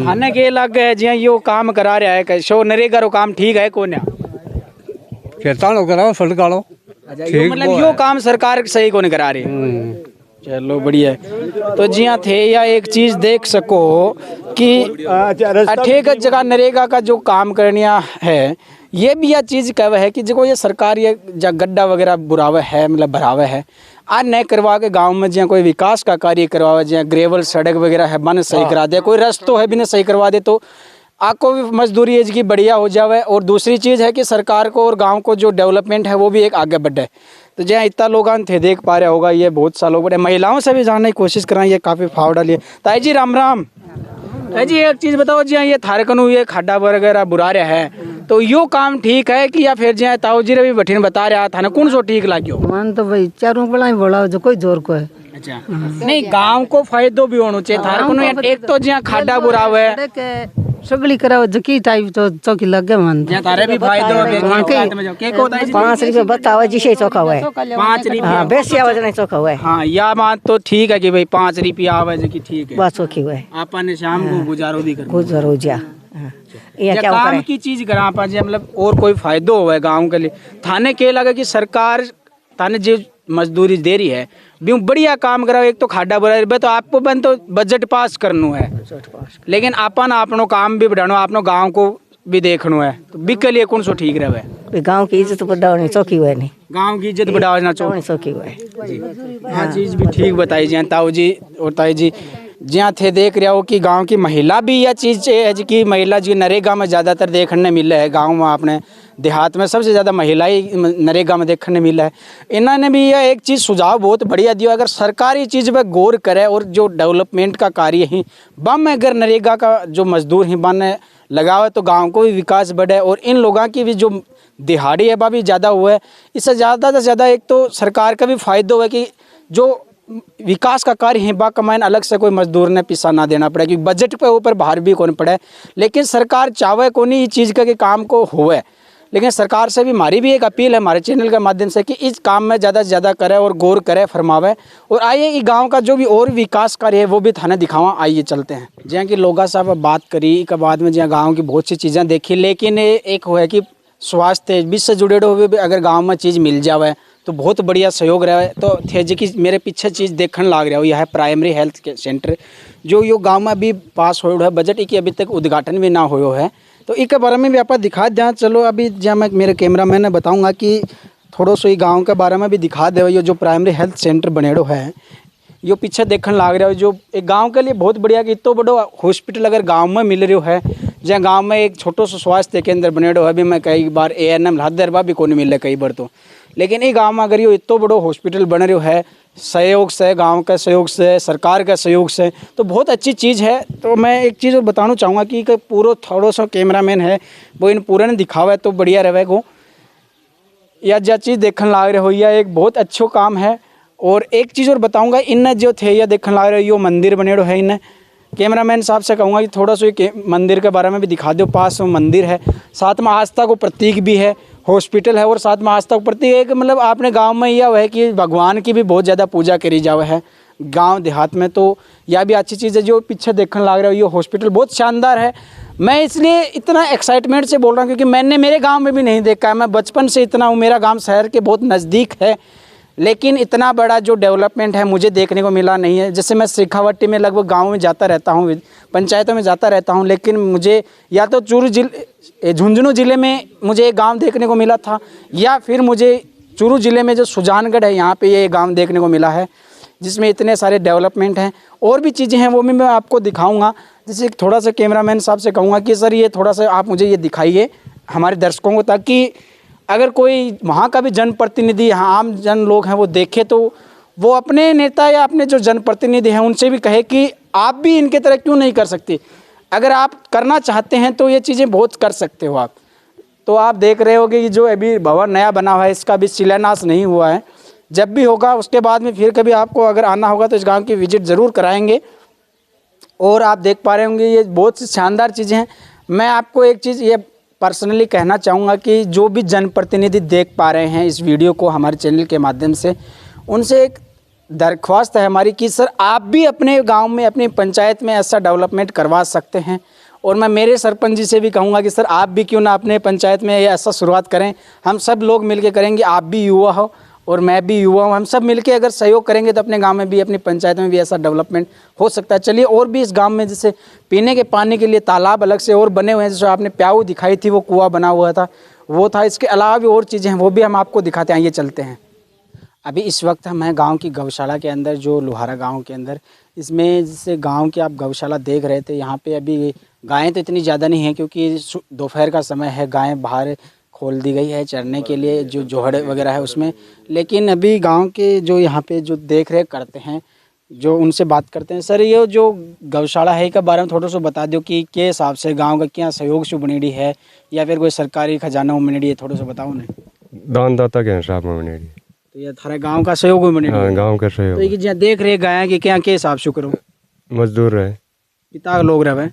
थाने के लगे जहां यो काम करा रहा है शो नरेगा रो काम ठीक है कोन्या खेतानो कराओ सड़कालो। अच्छा यो मतलब यो काम सरकार सही को नहीं करा रही। चलो बढ़िया है। तो जी हाँ थे या एक चीज देख सको कि अठेक जगह नरेगा का जो काम करनिया है, ये भी यह चीज़ कहवा है कि जो ये सरकार ये गड्ढा वगैरह बुरावे है मतलब भरावे है आज नहीं करवा के गांव में जहाँ कोई विकास का कार्य करवावे, जहाँ ग्रेवल सड़क वगैरह है बन सही करा दे, कोई रस्तो है भी नहीं सही करवा दे तो आपको भी मजदूरी एज की बढ़िया हो जावे। और दूसरी चीज़ है कि सरकार को और गांव को जो डेवलपमेंट है वो भी एक आगे बढ़े। तो जहाँ इतना लोग थे देख पा रहे होगा, ये बहुत सा लोग बड़े महिलाओं से भी जानने की कोशिश कर रहे हैं, ये काफ़ी फाव डालिए। ताई जी राम राम। ताई जी एक चीज़ बताओ, जी ये थारे कनु ये खाडा वगैरह बुरा रहा है तो यो काम ठीक है कि या फिर जहाँ ताऊ जी भी बठीन बता रहा था ना कौन सो ठीक लाग्यो? मन तो भाई चारों बड़ा ही बोला जो कोई जोर को है। अच्छा नहीं गांव को फायदो भी होना चाहिए थार को एक तो जहाँ खाडा बुरा हुआ है सगली कराओ जकी टाइप तो चौकी लग गए मन जहाँ तारे भी फायदो है के को होता है 5 रुपये बताओ जिसे चौका हुआ है 5 रुपया हाँ बेसी आवाज नहीं चौका हुआ है हाँ या बात तो ठीक है कि भाई 5 रुपया आवाज की ठीक है बस चौकी हुआ है अपन शाम को गुजारो भी कर गुजारो जा या क्या काम की चीज करा पाजे मतलब और कोई फायदो हुआ है गाँव के लिए थाने के लगा कि सरकार थाने जो मजदूरी दे रही है भी बढ़िया काम कराओ एक तो खाडा बुरा तो आपको बन तो बजट पास करना है लेकिन अपन अपनो काम भी बढ़ानो अपनो गांव को भी देखनो है तो बी के लिए कौन सो ठीक रहे गांव की इज्जत बढ़ाओ चौकी हुआ नहीं गांव की इज्जत बढ़ाना चौकी हुआ है हाँ चीज़ भी ठीक बताई जी ताऊ जी और ताई जी जहाँ थे देख रहे हो कि गांव की महिला भी यह चीज़ है जी कि महिला जी नरेगा में ज़्यादातर देखने मिले है गांव में आपने देहात में सबसे ज़्यादा महिला ही नरेगा में देखने मिला है इन्होंने भी यह एक चीज़ सुझाव बहुत बढ़िया दिया अगर सरकारी चीज़ पर गौर करे और जो डेवलपमेंट का कार्य ही बम अगर नरेगा का जो मजदूर ही बन लगावे तो गांव को भी विकास बढ़े और इन लोगों की भी जो दिहाड़ी है वह भी ज़्यादा हुआ है इससे ज़्यादा से ज़्यादा एक तो सरकार का भी फायदा हुआ कि जो विकास का कार्य है बाकमान अलग से कोई मजदूर ने पैसा ना देना पड़े क्योंकि बजट पे ऊपर बाहर भी कौन पड़े लेकिन सरकार चाहे को नहीं चीज़ का कि काम को होवे लेकिन सरकार से भी हमारी भी एक अपील है हमारे चैनल के माध्यम से कि इस काम में ज़्यादा से ज़्यादा करे और गौर करे फरमावे और आइए ये गांव का जो भी और विकास कार्य है वो भी थाने दिखावा आइए चलते हैं जहाँ की लोगा साहब बात करी के बाद में जहाँ गाँव की बहुत सी चीज़ें देखी लेकिन एक हुआ कि स्वास्थ्य बीच से जुड़े हुए भी अगर गाँव में चीज़ मिल जाए तो बहुत बढ़िया सहयोग रहा है तो थे जी की मेरे पीछे चीज़ देखने लग रहा हो यह है प्राइमरी हेल्थ सेंटर जो यो गांव में अभी पास हो है बजट की अभी तक उद्घाटन भी ना हो है तो इसके बारे में भी आप दिखा दें चलो अभी जहाँ मैं मेरे कैमरा मैन ने बताऊँगा कि थोड़ा सो गाँव के बारे में भी दिखा दे ये जो प्राइमरी हेल्थ सेंटर बनेड़ो है यो पीछे देखने लग रहा है जो एक गांव के लिए बहुत बढ़िया कि इतो बड़ो हॉस्पिटल अगर गांव में मिल रही है जहाँ गांव में एक छोटो सो स्वास्थ्य केंद्र बनेड़ो है अभी मैं कई बार ANM हदरबा भी को नहीं मिले कई बार तो लेकिन ये गांव में अगर ये इतो बड़ो हॉस्पिटल बन रही है सहयोग से गांव का सहयोग से सरकार का सहयोग से तो बहुत अच्छी चीज़ है तो मैं एक चीज़ बताना चाहूँगा कि पूरा थोड़ा सा कैमरामैन है वो इन पूरे ने दिखावा है तो बढ़िया रहे गो या जो चीज़ देखने लग रहे हो यह एक बहुत अच्छा काम है और एक चीज़ और बताऊंगा इन जो थे या देखने लग रहे हो यो मंदिर बनेड़ो है इन्हें कैमरामैन साहब से कहूँगा कि थोड़ा सा मंदिर के बारे में भी दिखा दो पास में मंदिर है साथ में आस्था को प्रतीक भी है हॉस्पिटल है और साथ में आस्था को प्रतीक एक मतलब आपने गांव में यह है कि भगवान की भी बहुत ज़्यादा पूजा करी जावे है गांव देहात में तो यह भी अच्छी चीज़ है जो पीछे देखने लग रहे हो ये हॉस्पिटल बहुत शानदार है मैं इसलिए इतना एक्साइटमेंट से बोल रहा हूँ क्योंकि मैंने मेरे गाँव में भी नहीं देखा है मैं बचपन से इतना हूँ मेरा गाँव शहर के बहुत नज़दीक है लेकिन इतना बड़ा जो डेवलपमेंट है मुझे देखने को मिला नहीं है जैसे मैं शेखावटी में लगभग गांव में जाता रहता हूं पंचायतों में जाता रहता हूं लेकिन मुझे या तो झुंझुनू ज़िले में मुझे एक गांव देखने को मिला था या फिर मुझे चूरू ज़िले में जो सुजानगढ़ है यहाँ पे ये गांव देखने को मिला है जिसमें इतने सारे डेवलपमेंट हैं और भी चीज़ें हैं वो भी मैं आपको दिखाऊँगा जैसे थोड़ा सा कैमरामैन साहब से कहूँगा कि सर ये थोड़ा सा आप मुझे ये दिखाइए हमारे दर्शकों को ताकि अगर कोई वहाँ का भी जनप्रतिनिधि यहाँ आम जन लोग हैं वो देखे तो वो अपने नेता या अपने जो जनप्रतिनिधि हैं उनसे भी कहे कि आप भी इनके तरह क्यों नहीं कर सकते अगर आप करना चाहते हैं तो ये चीज़ें बहुत कर सकते हो आप तो आप देख रहे होगे कि जो अभी भवन नया बना हुआ है इसका भी शिलान्यास नहीं हुआ है जब भी होगा उसके बाद में फिर कभी आपको अगर आना होगा तो इस गाँव की विजिट ज़रूर कराएँगे और आप देख पा रहे होंगे ये बहुत सी शानदार चीज़ें हैं मैं आपको एक चीज़ ये पर्सनली कहना चाहूँगा कि जो भी जनप्रतिनिधि देख पा रहे हैं इस वीडियो को हमारे चैनल के माध्यम से उनसे एक दरख्वास्त है हमारी कि सर आप भी अपने गांव में अपनी पंचायत में ऐसा डेवलपमेंट करवा सकते हैं और मैं मेरे सरपंच जी से भी कहूँगा कि सर आप भी क्यों ना अपने पंचायत में ऐसा शुरुआत करें हम सब लोग मिल के करेंगे आप भी युवा हो और मैं भी युवा हूँ हम सब मिलके अगर सहयोग करेंगे तो अपने गांव में भी अपनी पंचायत में भी ऐसा डेवलपमेंट हो सकता है चलिए और भी इस गांव में जैसे पीने के पानी के लिए तालाब अलग से और बने हुए हैं जैसे आपने प्याऊ दिखाई थी वो कुआं बना हुआ था वो था इसके अलावा भी और चीज़ें हैं वो भी हम आपको दिखाते हैं ये चलते हैं अभी इस वक्त मैं गाँव की गौशाला के अंदर जो लोहारा गाँव के अंदर इसमें जैसे गाँव की आप गौशाला देख रहे थे यहाँ पर अभी गायें तो इतनी ज़्यादा नहीं है क्योंकि दोपहर का समय है गायें बाहर खोल दी गई है चरने के लिए जो जोहड़ वगैरह है उसमें लेकिन अभी गांव के जो यहाँ पे जो देख रेख करते हैं जो उनसे बात करते हैं सर ये जो गौशाला है के बारे में थोड़ा सा बता दो कि के हिसाब से गांव का क्या सहयोग से बनेड़ी है या फिर कोई सरकारी खजाना में बनेड़ी है थोड़ा सा बताओ ना दानदाता के हिसाब में बनेड़ी तो ये थारा गांव का सहयोग बने हाँ गांव का तो सहयोग ये जहाँ देख रहे गाय कि क्या के हिसाब से करो मजदूर है कितना लोग रहे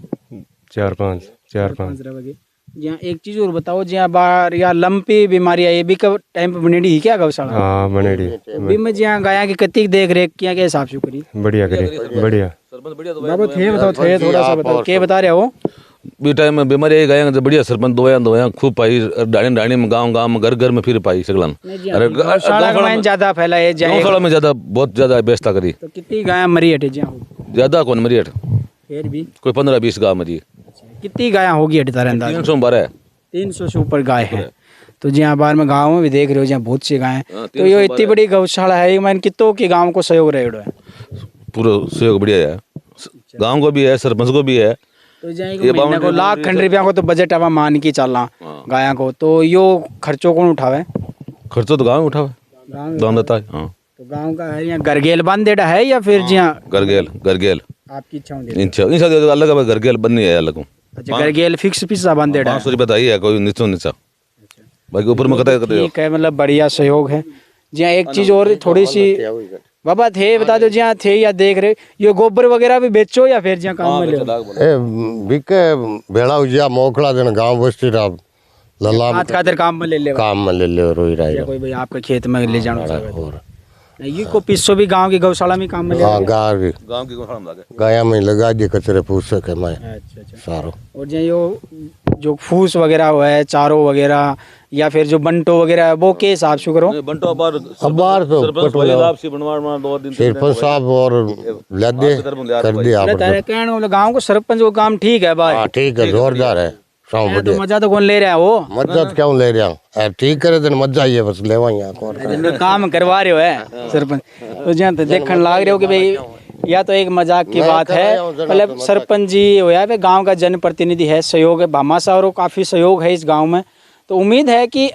4-5 रहे जहाँ एक चीज और बताओ जहाँ बार या लंपी बीमारियां ये भी कब टाइम पे बनेडी ही क्या गौशाला हाँ बनेड़ी भी में जहाँ गाय की कत्ती देख रेख किया के हिसाब से करी बढ़िया करी बढ़िया बाबा थे बताओ थे थोड़ा सा बताओ क्या बता रहे हो बी टाइम में बीमारी आई गए तो बढ़िया सरपंच दोया खूब पाई डाणी में गांव में घर में फिर पाई सगलन गौशाला में ज्यादा फैला है गौशाला में ज्यादा बहुत ज्यादा व्यवस्था करी तो कितनी गाय मरी हटे जहाँ ज्यादा कौन मरी हट फिर भी कोई 15-20 गाँव मरी कितनी गाय होगी हटे तारे अंदाज 312 300 से ऊपर गाय है तो जहाँ बाहर में गाँव में भी देख रहे हो जहाँ बहुत सी गाय हैं तो ये इतनी बड़ी गौशाला है मैं कितों के गाँव को सहयोग रहे है पूरा सहयोग बढ़िया है गाँव को भी है सरपंच को भी है तो जाएंगे महीने को लाख खंड रुपया को तो बजट अब मान के चलना गाया को तो यो खर्चों कौन उठावे खर्चो तो गाँव उठावे गाँव देता है हाँ तो गाँव का है यहाँ गरगेल बन देता है या फिर जहाँ गरगेल आपकी इच्छा अलग है गरगेल बननी है अलग अच्छा गरगेल फिक्स पैसा बन देता है 500 रुपये बताइए कोई नीचा बाकी ऊपर में कता ठीक है मतलब बढ़िया सहयोग है जहाँ एक चीज और थोड़ी सी बाबा थे बता दो जहाँ थे या देख रहे ये गोबर वगैरह भी बेचो या फिर जहाँ काम में ले बिके भेड़ा उजिया मोखड़ा दिन गांव बस्ती रा लल्ला हाथ खातिर काम में ले ले रोई रहा कोई भाई आपके खेत में ले जाना ये को पिस्सो भी गांव की गौशाला में काम में ले हाँ गाँव की गौशाला में लगे गाया में लगा दिए कचरे फूस के मैं सारो और जो फूस वगैरह हुआ है चारों वगैरह या फिर जो बंटो वगैरह है वो के हिसाब से करो बंटो अबार तो सरपंच साहब और लदे कर दिया कहने गाँव को सरपंच को काम ठीक है भाई ठीक है जोरदार है तो मजा तो कौन ले रहा है वो मजा तो क्यों ले रहा हूँ ठीक करे तो मजा ही है बस लेवा यहाँ काम करवा रहे हो है सरपंच तो जहाँ तो देखने लाग रहे हो कि भाई या तो एक मजाक की बात है मतलब सरपंच जी हो या गांव का जनप्रतिनिधि है सहयोग है भामाशाह और काफ़ी सहयोग है इस गांव में तो उम्मीद है कि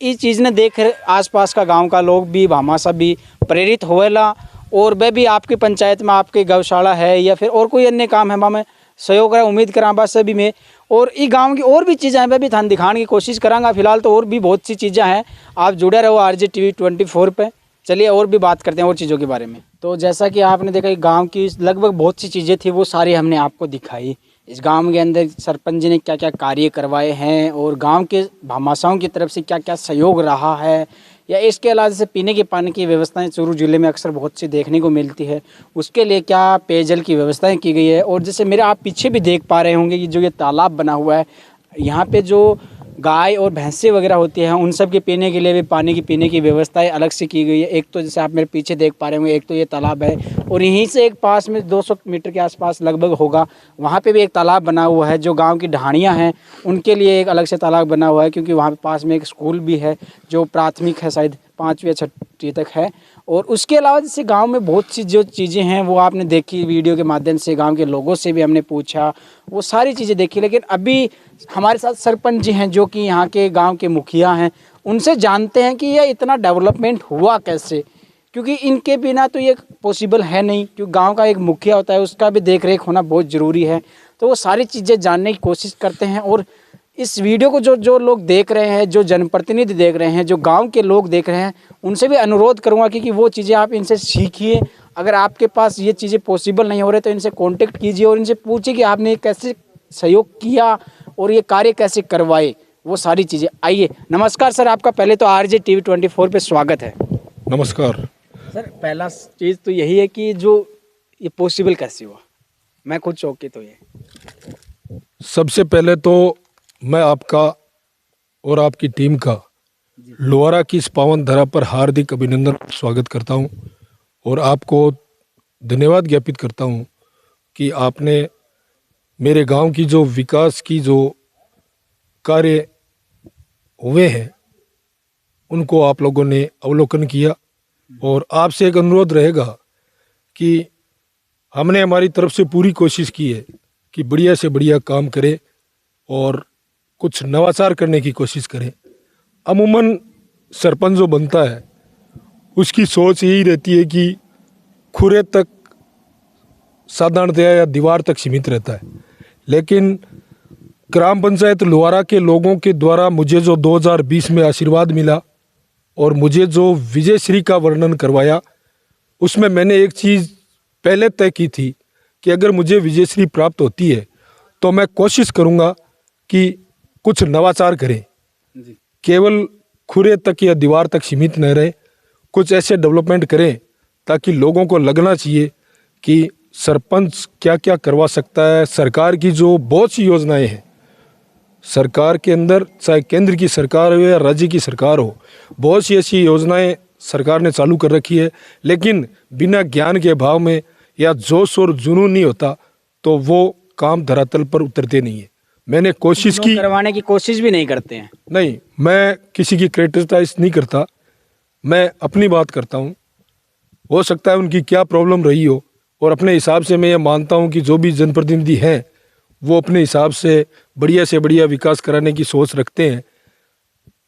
इस चीज़ ने देख आसपास का गांव का लोग भी भामाशाह भी प्रेरित होएला और वह भी आपकी पंचायत में आपके गौशाला है या फिर और कोई अन्य काम है मैं सहयोग है उम्मीद करा बस सभी में और इस गांव की और भी चीज़ें हैं मैं भी थान दिखाने की कोशिश करांगा फिलहाल तो और भी बहुत सी चीज़ें हैं आप जुड़े रहो RJ TV 24 पे चलिए और भी बात करते हैं और चीज़ों के बारे में तो जैसा कि आपने देखा गांव की लगभग बहुत सी चीज़ें थी वो सारी हमने आपको दिखाई इस गांव के अंदर सरपंच जी ने क्या क्या कार्य करवाए हैं और गांव के भामाशाहों की तरफ से क्या क्या सहयोग रहा है या इसके अलावा जैसे पीने के पानी की व्यवस्थाएं चूरू जिले में अक्सर बहुत सी देखने को मिलती है उसके लिए क्या पेयजल की व्यवस्थाएं की गई है और जैसे मेरे आप पीछे भी देख पा रहे होंगे कि जो ये तालाब बना हुआ है यहाँ पे जो गाय और भैंसें वगैरह होती हैं उन सब के पीने के लिए भी पानी की पीने की व्यवस्थाएं अलग से की गई है एक तो जैसे आप मेरे पीछे देख पा रहे होंगे एक तो ये तालाब है और यहीं से एक पास में 200 मीटर के आसपास लगभग होगा वहाँ पे भी एक तालाब बना हुआ है जो गांव की ढाणियाँ हैं उनके लिए एक अलग से तालाब बना हुआ है क्योंकि वहाँ पे पास में एक स्कूल भी है जो प्राथमिक है शायद 5वीं या 6वीं तक है और उसके अलावा जैसे गांव में बहुत सी जो चीज़ें हैं वो आपने देखी वीडियो के माध्यम से गांव के लोगों से भी हमने पूछा वो सारी चीज़ें देखी लेकिन अभी हमारे साथ सरपंच जी हैं जो कि यहाँ के गांव के मुखिया हैं उनसे जानते हैं कि ये इतना डेवलपमेंट हुआ कैसे क्योंकि इनके बिना तो ये पॉसिबल है नहीं क्योंकि गांव का एक मुखिया होता है उसका भी देख रेख होना बहुत ज़रूरी है तो वो सारी चीज़ें जानने की कोशिश करते हैं और इस वीडियो को जो लोग देख रहे हैं जो जनप्रतिनिधि देख रहे हैं जो गांव के लोग देख रहे हैं उनसे भी अनुरोध करूंगा कि वो चीज़ें आप इनसे सीखिए अगर आपके पास ये चीज़ें पॉसिबल नहीं हो रहे तो इनसे कांटेक्ट कीजिए और इनसे पूछिए कि आपने कैसे सहयोग किया और ये कार्य कैसे करवाए वो सारी चीज़ें आइए नमस्कार सर आपका पहले तो RJ TV 24 पे स्वागत है नमस्कार सर पहला चीज़ तो यही है कि जो ये पॉसिबल कैसे हुआ मैं खुद चौंकित तो ये सबसे पहले तो मैं आपका और आपकी टीम का लोहारा की इस पावन धरा पर हार्दिक अभिनंदन स्वागत करता हूं और आपको धन्यवाद ज्ञापित करता हूं कि आपने मेरे गांव की जो विकास की जो कार्य हुए हैं उनको आप लोगों ने अवलोकन किया और आपसे एक अनुरोध रहेगा कि हमने हमारी तरफ से पूरी कोशिश की है कि बढ़िया से बढ़िया काम करें और कुछ नवाचार करने की कोशिश करें। अमूमन सरपंच जो बनता है उसकी सोच यही रहती है कि खुरे तक साधारणतया या दीवार तक सीमित रहता है लेकिन ग्राम पंचायत लोहारा के लोगों के द्वारा मुझे जो 2020 में आशीर्वाद मिला और मुझे जो विजयश्री का वर्णन करवाया उसमें मैंने एक चीज़ पहले तय की थी कि अगर मुझे विजयश्री प्राप्त होती है तो मैं कोशिश करूंगा कि कुछ नवाचार करें, केवल खुरे तक या दीवार तक सीमित न रहे, कुछ ऐसे डेवलपमेंट करें ताकि लोगों को लगना चाहिए कि सरपंच क्या क्या करवा सकता है। सरकार की जो बहुत सी योजनाएं हैं सरकार के अंदर, चाहे केंद्र की सरकार हो या राज्य की सरकार हो, बहुत सी ऐसी योजनाएं सरकार ने चालू कर रखी है, लेकिन बिना ज्ञान के अभाव में या जोश और जुनून नहीं होता तो वो काम धरातल पर उतरते नहीं है। मैंने कोशिश की, करवाने की कोशिश भी नहीं करते हैं। नहीं, मैं किसी की क्रिटिसाइज नहीं करता, मैं अपनी बात करता हूँ। हो सकता है उनकी क्या प्रॉब्लम रही हो, और अपने हिसाब से मैं ये मानता हूँ कि जो भी जनप्रतिनिधि हैं वो अपने हिसाब से बढ़िया विकास कराने की सोच रखते हैं।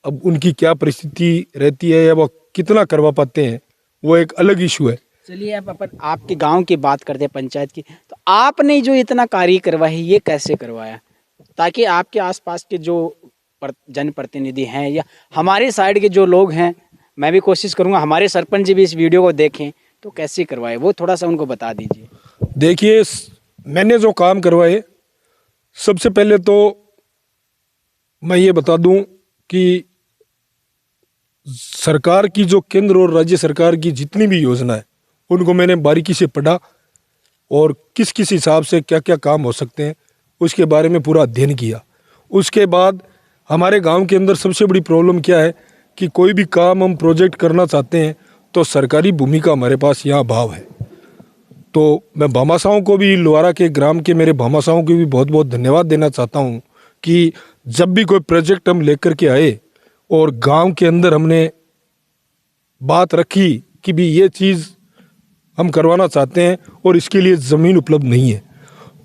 अब उनकी क्या परिस्थिति रहती है या वो कितना करवा पाते हैं वो एक अलग इशू है। चलिए अब अपन आपके गांव की बात करते हैं, पंचायत की। तो आपने जो इतना कार्य करवाया है ये कैसे करवाया, ताकि आपके आसपास के जो जनप्रतिनिधि हैं या हमारे साइड के जो लोग हैं, मैं भी कोशिश करूंगा हमारे सरपंच जी भी इस वीडियो को देखें, तो कैसे करवाए वो थोड़ा सा उनको बता दीजिए। देखिए, मैंने जो काम करवाए, सबसे पहले तो मैं ये बता दूं कि सरकार की जो केंद्र और राज्य सरकार की जितनी भी योजना है उनको मैंने बारीकी से पढ़ा और किस किस हिसाब से क्या क्या काम हो सकते हैं उसके बारे में पूरा अध्ययन किया। उसके बाद हमारे गांव के अंदर सबसे बड़ी प्रॉब्लम क्या है कि कोई भी काम हम प्रोजेक्ट करना चाहते हैं तो सरकारी भूमि का हमारे पास यहाँ अभाव है। तो मैं भामाशाहों को भी, लोहारा के ग्राम के मेरे भामाशाहों को भी बहुत बहुत धन्यवाद देना चाहता हूँ कि जब भी कोई प्रोजेक्ट हम लेकर के आए और गांव के अंदर हमने बात रखी कि भी ये चीज़ हम करवाना चाहते हैं और इसके लिए ज़मीन उपलब्ध नहीं है,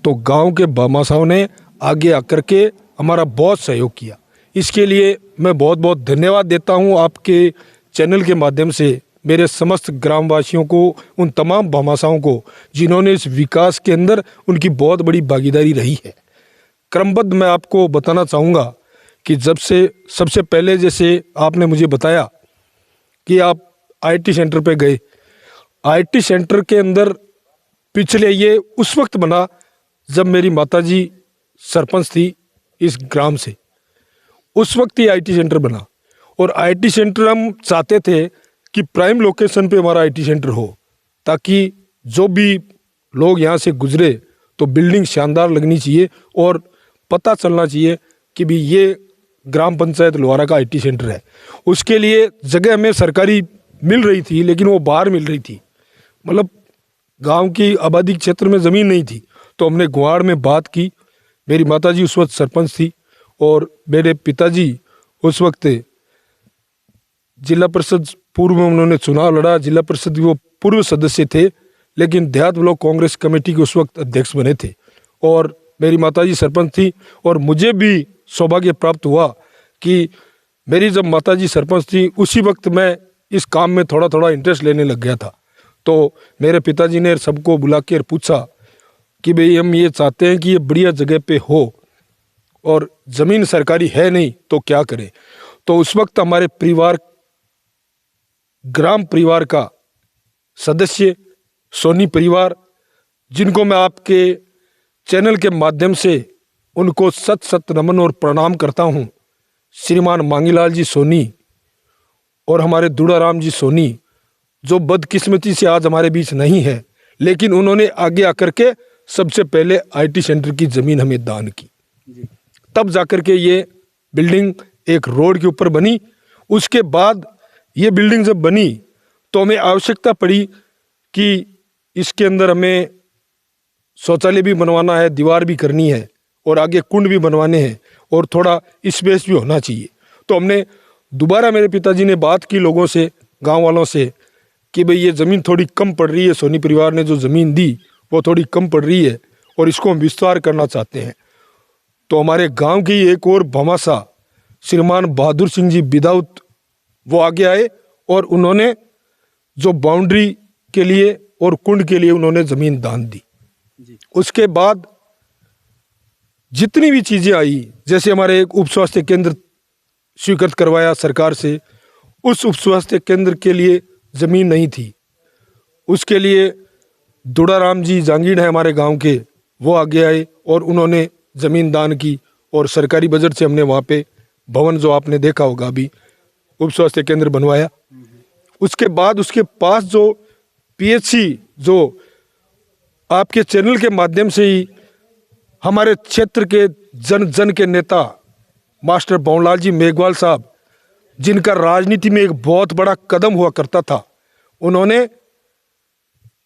तो गांव के भामाशाहों ने आगे आकर के हमारा बहुत सहयोग किया। इसके लिए मैं बहुत बहुत धन्यवाद देता हूँ आपके चैनल के माध्यम से मेरे समस्त ग्रामवासियों को, उन तमाम भामाशाहों को जिन्होंने इस विकास के अंदर उनकी बहुत बड़ी भागीदारी रही है। क्रमबद्ध मैं आपको बताना चाहूँगा कि जब से सबसे पहले जैसे आपने मुझे बताया कि आप आईटी सेंटर पे गए, आईटी सेंटर के अंदर पिछले ये उस वक्त बना जब मेरी माताजी सरपंच थी इस ग्राम से, उस वक्त ही आईटी सेंटर बना। और आईटी सेंटर हम चाहते थे कि प्राइम लोकेशन पे हमारा आईटी सेंटर हो, ताकि जो भी लोग यहाँ से गुजरे तो बिल्डिंग शानदार लगनी चाहिए और पता चलना चाहिए कि भी ये ग्राम पंचायत लोहारा का आईटी सेंटर है। उसके लिए जगह हमें सरकारी मिल रही थी लेकिन वो बाहर मिल रही थी, मतलब गांव की आबादी क्षेत्र में ज़मीन नहीं थी। तो हमने गुआड़ में बात की, मेरी माताजी उस वक्त सरपंच थी और मेरे पिताजी उस वक्त जिला परिषद, पूर्व में उन्होंने चुनाव लड़ा, जिला परिषद वो पूर्व सदस्य थे लेकिन देहात ब्लॉक कांग्रेस कमेटी के उस वक्त अध्यक्ष बने थे और मेरी माताजी सरपंच थी। और मुझे भी सौभाग्य प्राप्त हुआ कि मेरी जब माताजी सरपंच थी उसी वक्त मैं इस काम में थोड़ा थोड़ा इंटरेस्ट लेने लग गया था। तो मेरे पिताजी ने सबको बुला कर पूछा कि भाई हम ये चाहते हैं कि ये बढ़िया जगह पे हो और ज़मीन सरकारी है नहीं तो क्या करें। तो उस वक्त हमारे परिवार, ग्राम परिवार का सदस्य सोनी परिवार, जिनको मैं आपके चैनल के माध्यम से उनको सत सत नमन और प्रणाम करता हूँ, श्रीमान मांगीलाल जी सोनी और हमारे दुड़ाराम जी सोनी, जो बदकिस्मती से आज हमारे बीच नहीं है, लेकिन उन्होंने आगे आकर के सबसे पहले आईटी सेंटर की ज़मीन हमें दान की। तब जाकर के ये बिल्डिंग एक रोड के ऊपर बनी। उसके बाद ये बिल्डिंग जब बनी तो हमें आवश्यकता पड़ी कि इसके अंदर हमें शौचालय भी बनवाना है, दीवार भी करनी है और आगे कुंड भी बनवाने हैं और थोड़ा स्पेस भी होना चाहिए। तो हमने दोबारा, मेरे पिताजी ने बात की लोगों से, गांव वालों से कि भाई ये ज़मीन थोड़ी कम पड़ रही है, सोनी परिवार ने जो ज़मीन दी वो थोड़ी कम पड़ रही है और इसको हम विस्तार करना चाहते हैं। तो हमारे गांव की एक और भामाशाह श्रीमान बहादुर सिंह जी विदाउत वो आगे आए और उन्होंने जो बाउंड्री के लिए और कुंड के लिए उन्होंने ज़मीन दान दी। उसके बाद जितनी भी चीज़ें आई, जैसे हमारे एक उप स्वास्थ्य केंद्र स्वीकृत करवाया सरकार से, उस उप स्वास्थ्य केंद्र के लिए ज़मीन नहीं थी। उसके लिए दुड़ाराम जी जांगीड़ है हमारे गांव के, वो आगे आए और उन्होंने ज़मीन दान की और सरकारी बजट से हमने वहाँ पे भवन जो आपने देखा होगा अभी उप स्वास्थ्य केंद्र बनवाया। उसके बाद उसके पास जो पीएचसी जो आपके चैनल के माध्यम से ही हमारे क्षेत्र के जन जन के नेता मास्टर भवनलाल जी मेघवाल साहब, जिनका राजनीति में एक बहुत बड़ा कदम हुआ करता था, उन्होंने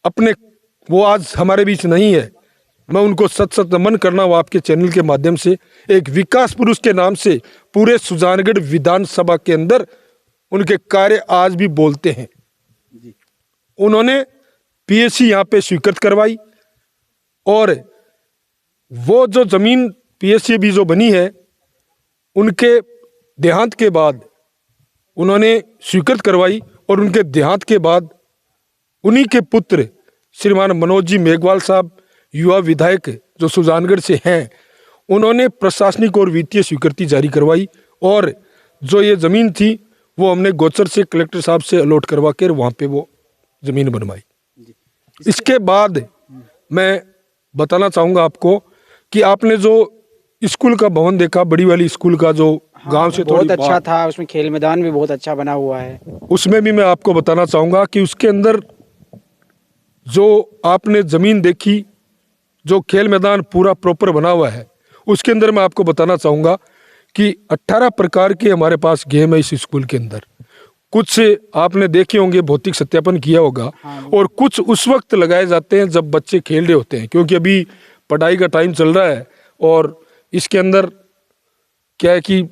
अपने, वो आज हमारे बीच नहीं है, मैं उनको सत सत नमन करना वो आपके चैनल के माध्यम से, एक विकास पुरुष के नाम से पूरे सुजानगढ़ विधानसभा के अंदर उनके कार्य आज भी बोलते हैं। उन्होंने पीएचसी यहाँ पे स्वीकृत करवाई और वो जो जमीन पीएचसी भी जो बनी है उनके देहांत के बाद उन्होंने स्वीकृत करवाई और उनके देहांत के बाद उन्हीं के पुत्र श्रीमान मनोज जी मेघवाल साहब, युवा विधायक जो सुजानगढ़ से हैं, उन्होंने प्रशासनिक और वित्तीय स्वीकृति जारी करवाई और जो ये ज़मीन थी वो हमने गोचर से कलेक्टर साहब से अलॉट करवा कर वहाँ पे वो ज़मीन बनवाई। इसके बाद मैं बताना चाहूँगा आपको कि आपने जो स्कूल का भवन देखा, बड़ी वाली स्कूल का जो गांव से बहुत अच्छा था, उसमें खेल मैदान भी बहुत अच्छा बना हुआ है। उसमें भी मैं आपको बताना चाहूँगा कि उसके अंदर जो आपने ज़मीन देखी, जो खेल मैदान पूरा प्रॉपर बना हुआ है, उसके अंदर मैं आपको बताना चाहूँगा कि 18 प्रकार के हमारे पास गेम है इस स्कूल के अंदर। कुछ से आपने देखे होंगे, भौतिक सत्यापन किया होगा, और कुछ उस वक्त लगाए जाते हैं जब बच्चे खेल रहे होते हैं, क्योंकि अभी पढ़ाई का टाइम चल रहा है और इसके अंदर क्या है कि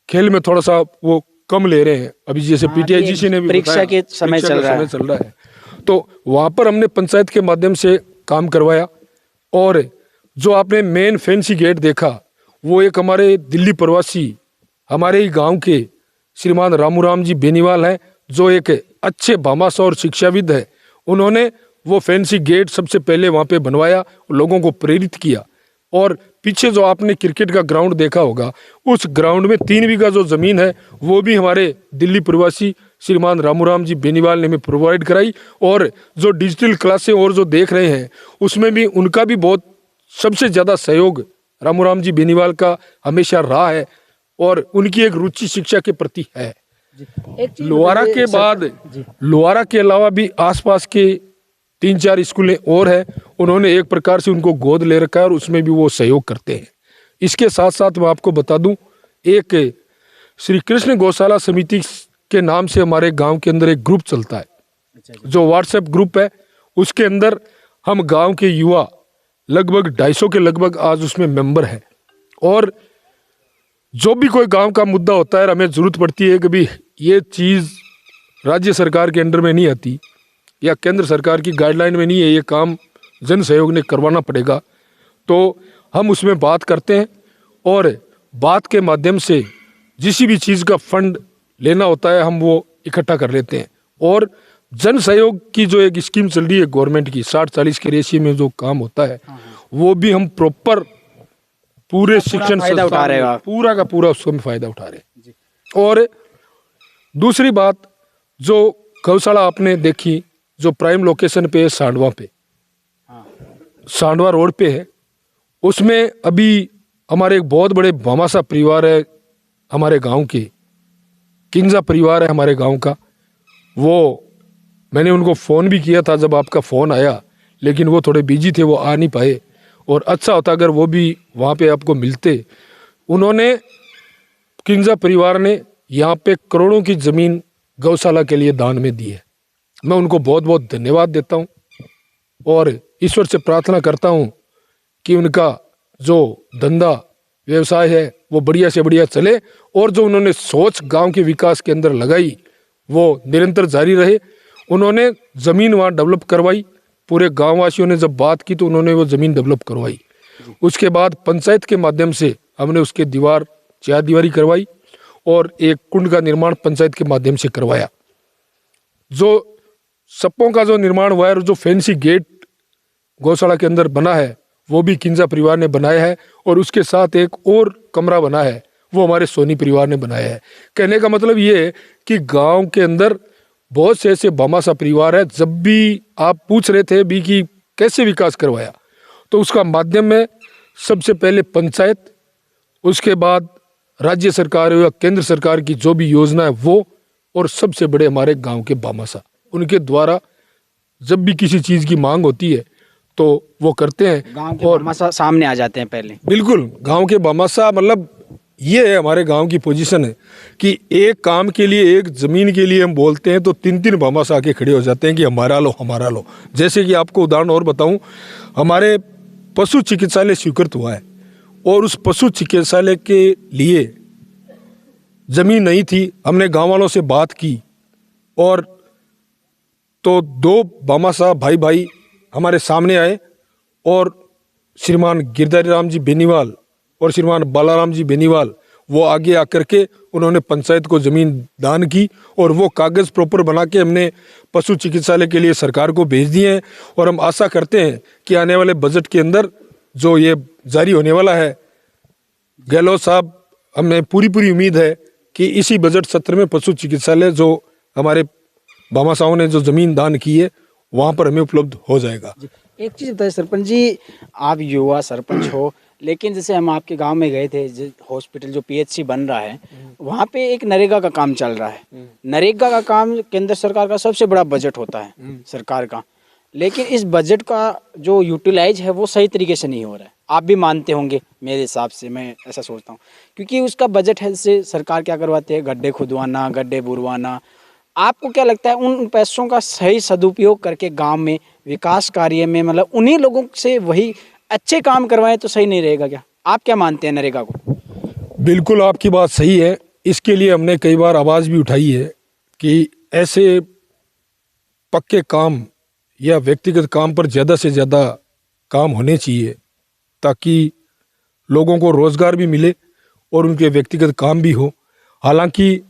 खेल में थोड़ा सा वो कम ले रहे हैं। अभी जैसे पीटीआई जी ने भी परीक्षा के समय चल रहा है, तो वहाँ पर हमने पंचायत के माध्यम से काम करवाया। और जो आपने मेन फैंसी गेट देखा, वो एक हमारे दिल्ली प्रवासी हमारे ही गांव के श्रीमान रामूराम जी बेनीवाल हैं, जो एक अच्छे भामाशाह और शिक्षाविद है। उन्होंने वो फैंसी गेट सबसे पहले वहाँ पे बनवाया, लोगों को प्रेरित किया। और पीछे जो आपने क्रिकेट का ग्राउंड देखा होगा, उस ग्राउंड में 3 बीघा जो ज़मीन है वो भी हमारे दिल्ली प्रवासी श्रीमान रामूराम जी बेनीवाल ने हमें प्रोवाइड कराई। और जो डिजिटल क्लासें और जो देख रहे हैं, उसमें भी उनका भी बहुत सबसे ज़्यादा सहयोग रामूराम जी बेनीवाल का हमेशा रहा है और उनकी एक रुचि शिक्षा के प्रति है। लोहारा के बाद, लोहारा के अलावा भी आसपास के 3-4 स्कूलें और हैं, उन्होंने एक प्रकार से उनको गोद ले रखा है और उसमें भी वो सहयोग करते हैं। इसके साथ साथ मैं आपको बता दूं, एक श्री कृष्ण गौशाला समिति के नाम से हमारे गांव के अंदर एक ग्रुप चलता है, जो व्हाट्सएप ग्रुप है। उसके अंदर हम गांव के युवा लगभग 250 के लगभग आज उसमें मेंबर हैं। और जो भी कोई गांव का मुद्दा होता है, हमें ज़रूरत पड़ती है कि भाई ये चीज़ राज्य सरकार के अंडर में नहीं आती या केंद्र सरकार की गाइडलाइन में नहीं है, ये काम जन सहयोग ने करवाना पड़ेगा, तो हम उसमें बात करते हैं और बात के माध्यम से जिस भी चीज़ का फंड लेना होता है हम वो इकट्ठा कर लेते हैं। और जन सहयोग की जो एक स्कीम चल रही है गवर्नमेंट की, 60-40 के रेशियो में जो काम होता है, वो भी हम प्रॉपर पूरे शिक्षण फायदा उठा रहे हैं, पूरा का पूरा उसको फायदा उठा रहे हैं। और दूसरी बात, जो गौशाला आपने देखी जो प्राइम लोकेशन पे है सांडवा पे, सांडवा रोड पे है, उसमें अभी हमारे एक बहुत बड़े भामाशाह परिवार है हमारे गांव के, किंजा परिवार है हमारे गांव का। वो मैंने उनको फ़ोन भी किया था जब आपका फ़ोन आया, लेकिन वो थोड़े बिजी थे, वो आ नहीं पाए। और अच्छा होता अगर वो भी वहाँ पे आपको मिलते। उन्होंने, किंजा परिवार ने यहाँ पे करोड़ों की ज़मीन गौशाला के लिए दान में दी है। मैं उनको बहुत बहुत धन्यवाद देता हूँ और ईश्वर से प्रार्थना करता हूँ कि उनका जो धंधा व्यवसाय है वो बढ़िया से बढ़िया चले और जो उन्होंने सोच गांव के विकास के अंदर लगाई वो निरंतर जारी रहे। उन्होंने ज़मीन वहाँ डेवलप करवाई, पूरे गाँव वासियों ने जब बात की तो उन्होंने वो ज़मीन डेवलप करवाई। उसके बाद पंचायत के माध्यम से हमने उसके दीवार चारदीवारी करवाई और एक कुंड का निर्माण पंचायत के माध्यम से करवाया। जो सप्पों का जो निर्माण हुआ है और जो फैंसी गेट गौशाला के अंदर बना है वो भी किंजा परिवार ने बनाया है। और उसके साथ एक और कमरा बना है वो हमारे सोनी परिवार ने बनाया है। कहने का मतलब ये है कि गांव के अंदर बहुत से ऐसे भामाशाह परिवार है। जब भी आप पूछ रहे थे भी कि कैसे विकास करवाया, तो उसका माध्यम है सबसे पहले पंचायत, उसके बाद राज्य सरकार या केंद्र सरकार की जो भी योजना है वो, और सबसे बड़े हमारे गांव के भामाशाह, उनके द्वारा जब भी किसी चीज़ की मांग होती है तो वो करते हैं। गांव के भामाशाह सामने आ जाते हैं पहले। बिल्कुल, गांव के भामाशाह, मतलब ये है हमारे गांव की पोजीशन है कि एक काम के लिए, एक ज़मीन के लिए हम बोलते हैं तो 3-3 भामाशाह आके खड़े हो जाते हैं कि हमारा लो हमारा लो। जैसे कि आपको उदाहरण और बताऊं, हमारे पशु चिकित्सालय स्वीकृत हुआ है और उस पशु चिकित्सालय के लिए ज़मीन नहीं थी। हमने गांव वालों से बात की और तो 2 भामाशाह भाई भाई हमारे सामने आए और श्रीमान गिरधारी राम जी बेनीवाल और श्रीमान बालाराम जी बेनीवाल, वो आगे आकर के उन्होंने पंचायत को ज़मीन दान की और वो कागज़ प्रॉपर बना के हमने पशु चिकित्सालय के लिए सरकार को भेज दिए हैं। और हम आशा करते हैं कि आने वाले बजट के अंदर जो ये जारी होने वाला है, गहलोत साहब, हमें पूरी उम्मीद है कि इसी बजट सत्र में पशु चिकित्सालय जो हमारे भामाशाहों ने जो ज़मीन दान की है वहाँ पर हमें उपलब्ध हो जाएगा। एक चीज़ बताइए सरपंच जी, आप युवा सरपंच हो, लेकिन जैसे हम आपके गांव में गए थे, हॉस्पिटल जो PHC बन रहा है वहाँ पे एक नरेगा का काम चल रहा है। नरेगा का काम केंद्र सरकार का सबसे बड़ा बजट होता है सरकार का, लेकिन इस बजट का जो यूटिलाइज है वो सही तरीके से नहीं हो रहा है। आप भी मानते होंगे, मेरे हिसाब से मैं ऐसा सोचता हूँ, क्योंकि उसका बजट है से सरकार क्या करवाती है, गड्ढे खुदवाना, गड्ढे बुरवाना। आपको क्या लगता है उन पैसों का सही सदुपयोग करके गांव में विकास कार्य में, मतलब उन्हीं लोगों से वही अच्छे काम करवाएं तो सही नहीं रहेगा क्या? आप क्या मानते हैं नरेगा को? बिल्कुल आपकी बात सही है। इसके लिए हमने कई बार आवाज़ भी उठाई है कि ऐसे पक्के काम या व्यक्तिगत काम पर ज़्यादा से ज़्यादा काम होने चाहिए ताकि लोगों को रोज़गार भी मिले और उनके व्यक्तिगत काम भी हो। हालांकि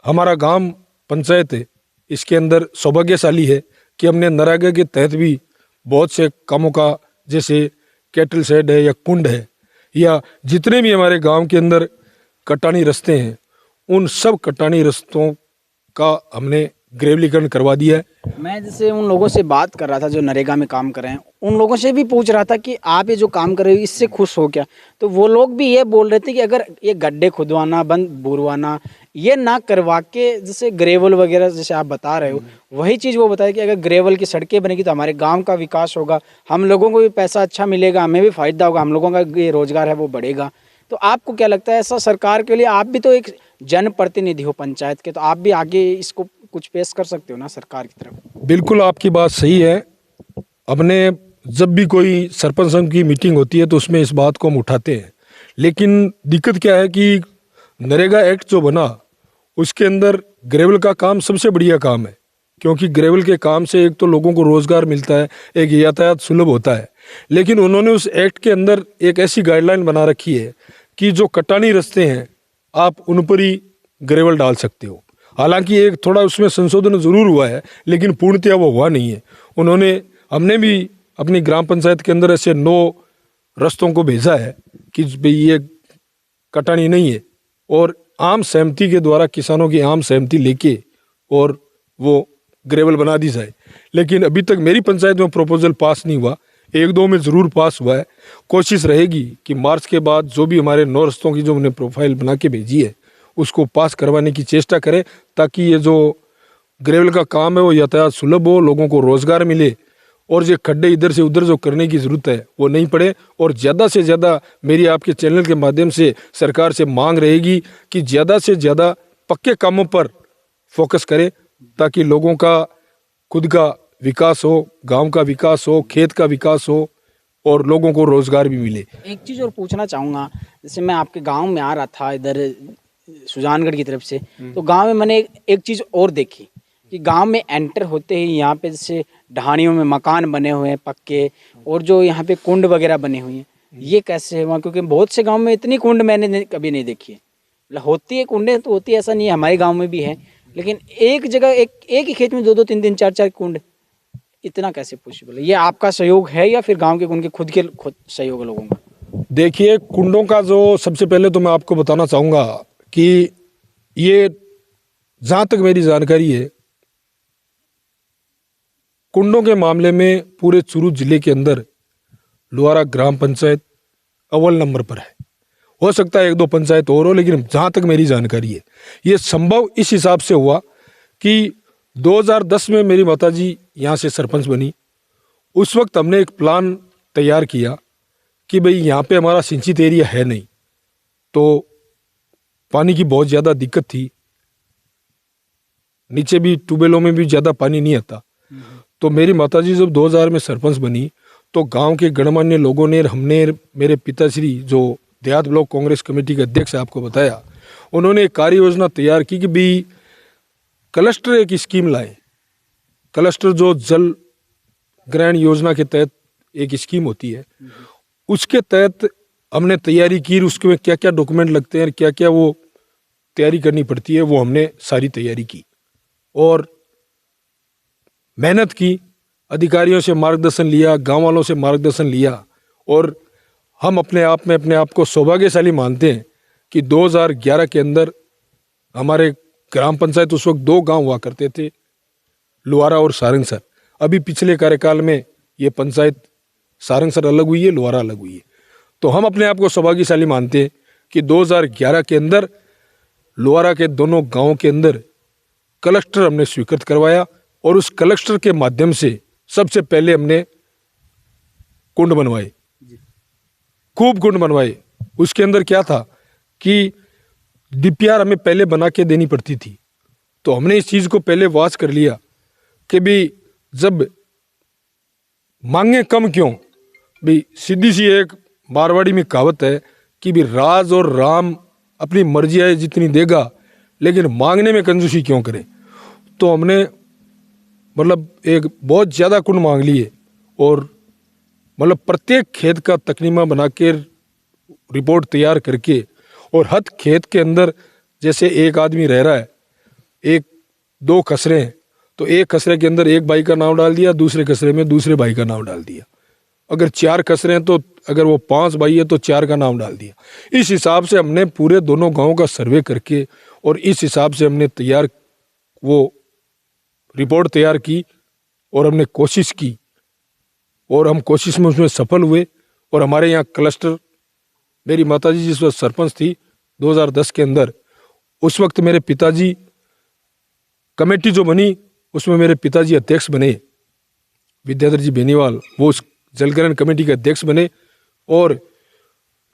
हमारा गांव पंचायत है, इसके अंदर सौभाग्यशाली है कि हमने नरेगा के तहत भी बहुत से कामों का, जैसे कैटल शेड है या कुंड है या जितने भी हमारे गांव के अंदर कटानी रास्ते हैं, उन सब कटानी रास्तों का हमने ग्रेवलीकरण करवा दिया है। मैं जैसे उन लोगों से बात कर रहा था जो नरेगा में काम कर रहे हैं, उन लोगों से भी पूछ रहा था कि आप ये जो काम कर रहे हो इससे खुश हो क्या? तो वो लोग भी ये बोल रहे थे कि अगर ये गड्ढे खुदवाना, बंद बुरवाना ये ना करवा के जैसे ग्रेवल वगैरह जैसे आप बता रहे हो, वही चीज़ वो बताया कि अगर ग्रेवल की सड़कें बनेगी तो हमारे गाँव का विकास होगा, हम लोगों को भी पैसा अच्छा मिलेगा, हमें भी फ़ायदा होगा, हम लोगों का ये रोज़गार है वो बढ़ेगा। तो आपको क्या लगता है ऐसा सरकार के लिए, आप भी तो एक जनप्रतिनिधि हो पंचायत के, तो आप भी आगे इसको कुछ पेश कर सकते हो ना सरकार की तरफ? बिल्कुल आपकी बात सही है। अपने जब भी कोई सरपंच संघ की मीटिंग होती है तो उसमें इस बात को हम उठाते हैं, लेकिन दिक्कत क्या है कि नरेगा एक्ट जो बना उसके अंदर ग्रेवल का काम सबसे बढ़िया काम है, क्योंकि ग्रेवल के काम से एक तो लोगों को रोज़गार मिलता है, एक यातायात सुलभ होता है। लेकिन उन्होंने उस एक्ट के अंदर एक ऐसी गाइडलाइन बना रखी है कि जो कटानी रास्ते हैं आप उन पर ही ग्रेवल डाल सकते हो। हालांकि एक थोड़ा उसमें संशोधन ज़रूर हुआ है, लेकिन पूर्णतया वो हुआ नहीं है। हमने भी अपनी ग्राम पंचायत के अंदर ऐसे 9 रास्तों को भेजा है कि भाई ये कटानी नहीं है, और आम सहमति के द्वारा, किसानों की आम सहमति लेके और वो ग्रेवल बना दी जाए। लेकिन अभी तक मेरी पंचायत में प्रपोजल पास नहीं हुआ, 1-2 में ज़रूर पास हुआ है। कोशिश रहेगी कि मार्च के बाद जो भी हमारे 9 रास्तों की जो हमने प्रोफाइल बना के भेजी है उसको पास करवाने की चेष्टा करें, ताकि ये जो ग्रेवल का काम है वो यातायात सुलभ हो, लोगों को रोज़गार मिले, और ये खड्डे इधर से उधर जो करने की ज़रूरत है वो नहीं पड़े। और ज़्यादा से ज़्यादा मेरी आपके चैनल के माध्यम से सरकार से मांग रहेगी कि ज़्यादा से ज़्यादा पक्के कामों पर फोकस करें, ताकि लोगों का खुद का विकास हो, गांव का विकास हो, खेत का विकास हो और लोगों को रोज़गार भी मिले। एक चीज़ और पूछना चाहूँगा, जैसे मैं आपके गाँव में आ रहा था इधर सुजानगढ़ की तरफ से, तो गांव में मैंने एक चीज़ और देखी कि गांव में एंटर होते ही यहाँ पे जैसे ढाणियों में मकान बने हुए हैं पक्के, और जो यहाँ पे कुंड वगैरह बने हुए हैं, ये कैसे है वहाँ? क्योंकि बहुत से गांव में इतनी कुंड मैंने कभी नहीं देखी है। मतलब होती है कुंडें तो होती है, ऐसा नहीं है, हमारे गाँव में भी है, लेकिन एक जगह एक ही खेत में 2-2, 3-3, 4-4 कुंड, इतना कैसे पॉसिबल है? ये आपका सहयोग है या फिर गाँव के उनके खुद सहयोग है लोगों का? देखिए, कुंडों का जो सबसे पहले तो मैं आपको बताना चाहूँगा कि ये जहाँ तक मेरी जानकारी है, कुंडों के मामले में पूरे चूरू जिले के अंदर लुहारा ग्राम पंचायत अव्वल नंबर पर है। हो सकता है 1-2 पंचायत और हो, लेकिन जहाँ तक मेरी जानकारी है ये संभव इस हिसाब से हुआ कि 2010 में मेरी माताजी यहाँ से सरपंच बनी। उस वक्त हमने एक प्लान तैयार किया कि भाई यहाँ पे हमारा सिंचित एरिया है नहीं, तो पानी की बहुत ज़्यादा दिक्कत थी, नीचे भी ट्यूबवेलों में भी ज़्यादा पानी नहीं आता। तो मेरी माताजी जब 2000 में सरपंच बनी तो गांव के गणमान्य लोगों ने, हमने, मेरे पिताश्री जो देहात ब्लॉक कांग्रेस कमेटी के अध्यक्ष आपको बताया, उन्होंने एक कार्य योजना तैयार की कि भाई क्लस्टर एक स्कीम लाए। क्लस्टर जो जल ग्रहण योजना के तहत एक स्कीम होती है, उसके तहत हमने तैयारी की। उसके क्या क्या डॉक्यूमेंट लगते हैं, क्या क्या वो तैयारी करनी पड़ती है, वो हमने सारी तैयारी की और मेहनत की, अधिकारियों से मार्गदर्शन लिया, गांव वालों से मार्गदर्शन लिया। और हम अपने आप को सौभाग्यशाली मानते हैं कि 2011 के अंदर हमारे ग्राम पंचायत, उस वक्त 2 गांव हुआ करते थे, लुहारा और सारंगसर। अभी पिछले कार्यकाल में ये पंचायत सारंगसर अलग हुई है, लुहारा अलग हुई है। तो हम अपने आप को सौभाग्यशाली मानते हैं कि 2011 के अंदर लुहारा के दोनों गांवों के अंदर क्लस्टर हमने स्वीकृत करवाया और उस क्लस्टर के माध्यम से सबसे पहले हमने कुंड बनवाए, खूब कुंड बनवाए। उसके अंदर क्या था कि डीपीआर हमें पहले बना के देनी पड़ती थी, तो हमने इस चीज़ को पहले वाच कर लिया कि भी जब मांगे कम क्यों, भी सीधी सी एक मारवाड़ी में कहावत है कि भी राज और राम अपनी मर्जी है जितनी देगा, लेकिन मांगने में कंजूसी क्यों करे। तो हमने मतलब एक बहुत ज़्यादा कुंड मांग लिए और मतलब प्रत्येक खेत का तकनीमा बना के रिपोर्ट तैयार करके, और हर खेत के अंदर जैसे एक आदमी रह रहा है, 1-2 खसरे हैं, तो एक खसरे के अंदर एक भाई का नाम डाल दिया, दूसरे खसरे में दूसरे भाई का नाम डाल दिया। अगर 4 खसरे हैं तो अगर वो 5 भाई है तो 4 का नाम डाल दिया। इस हिसाब से हमने पूरे दोनों गांवों का सर्वे करके और इस हिसाब से हमने वो रिपोर्ट तैयार की और हमने कोशिश की और हम कोशिश में उसमें सफल हुए। और हमारे यहाँ क्लस्टर, मेरी माताजी जिस वक्त सरपंच थी 2010 के अंदर, उस वक्त मेरे पिताजी, कमेटी जो बनी उसमें मेरे पिताजी अध्यक्ष बने, विद्याधर जी बेनीवाल, वो उस जलग्रहण कमेटी के अध्यक्ष बने और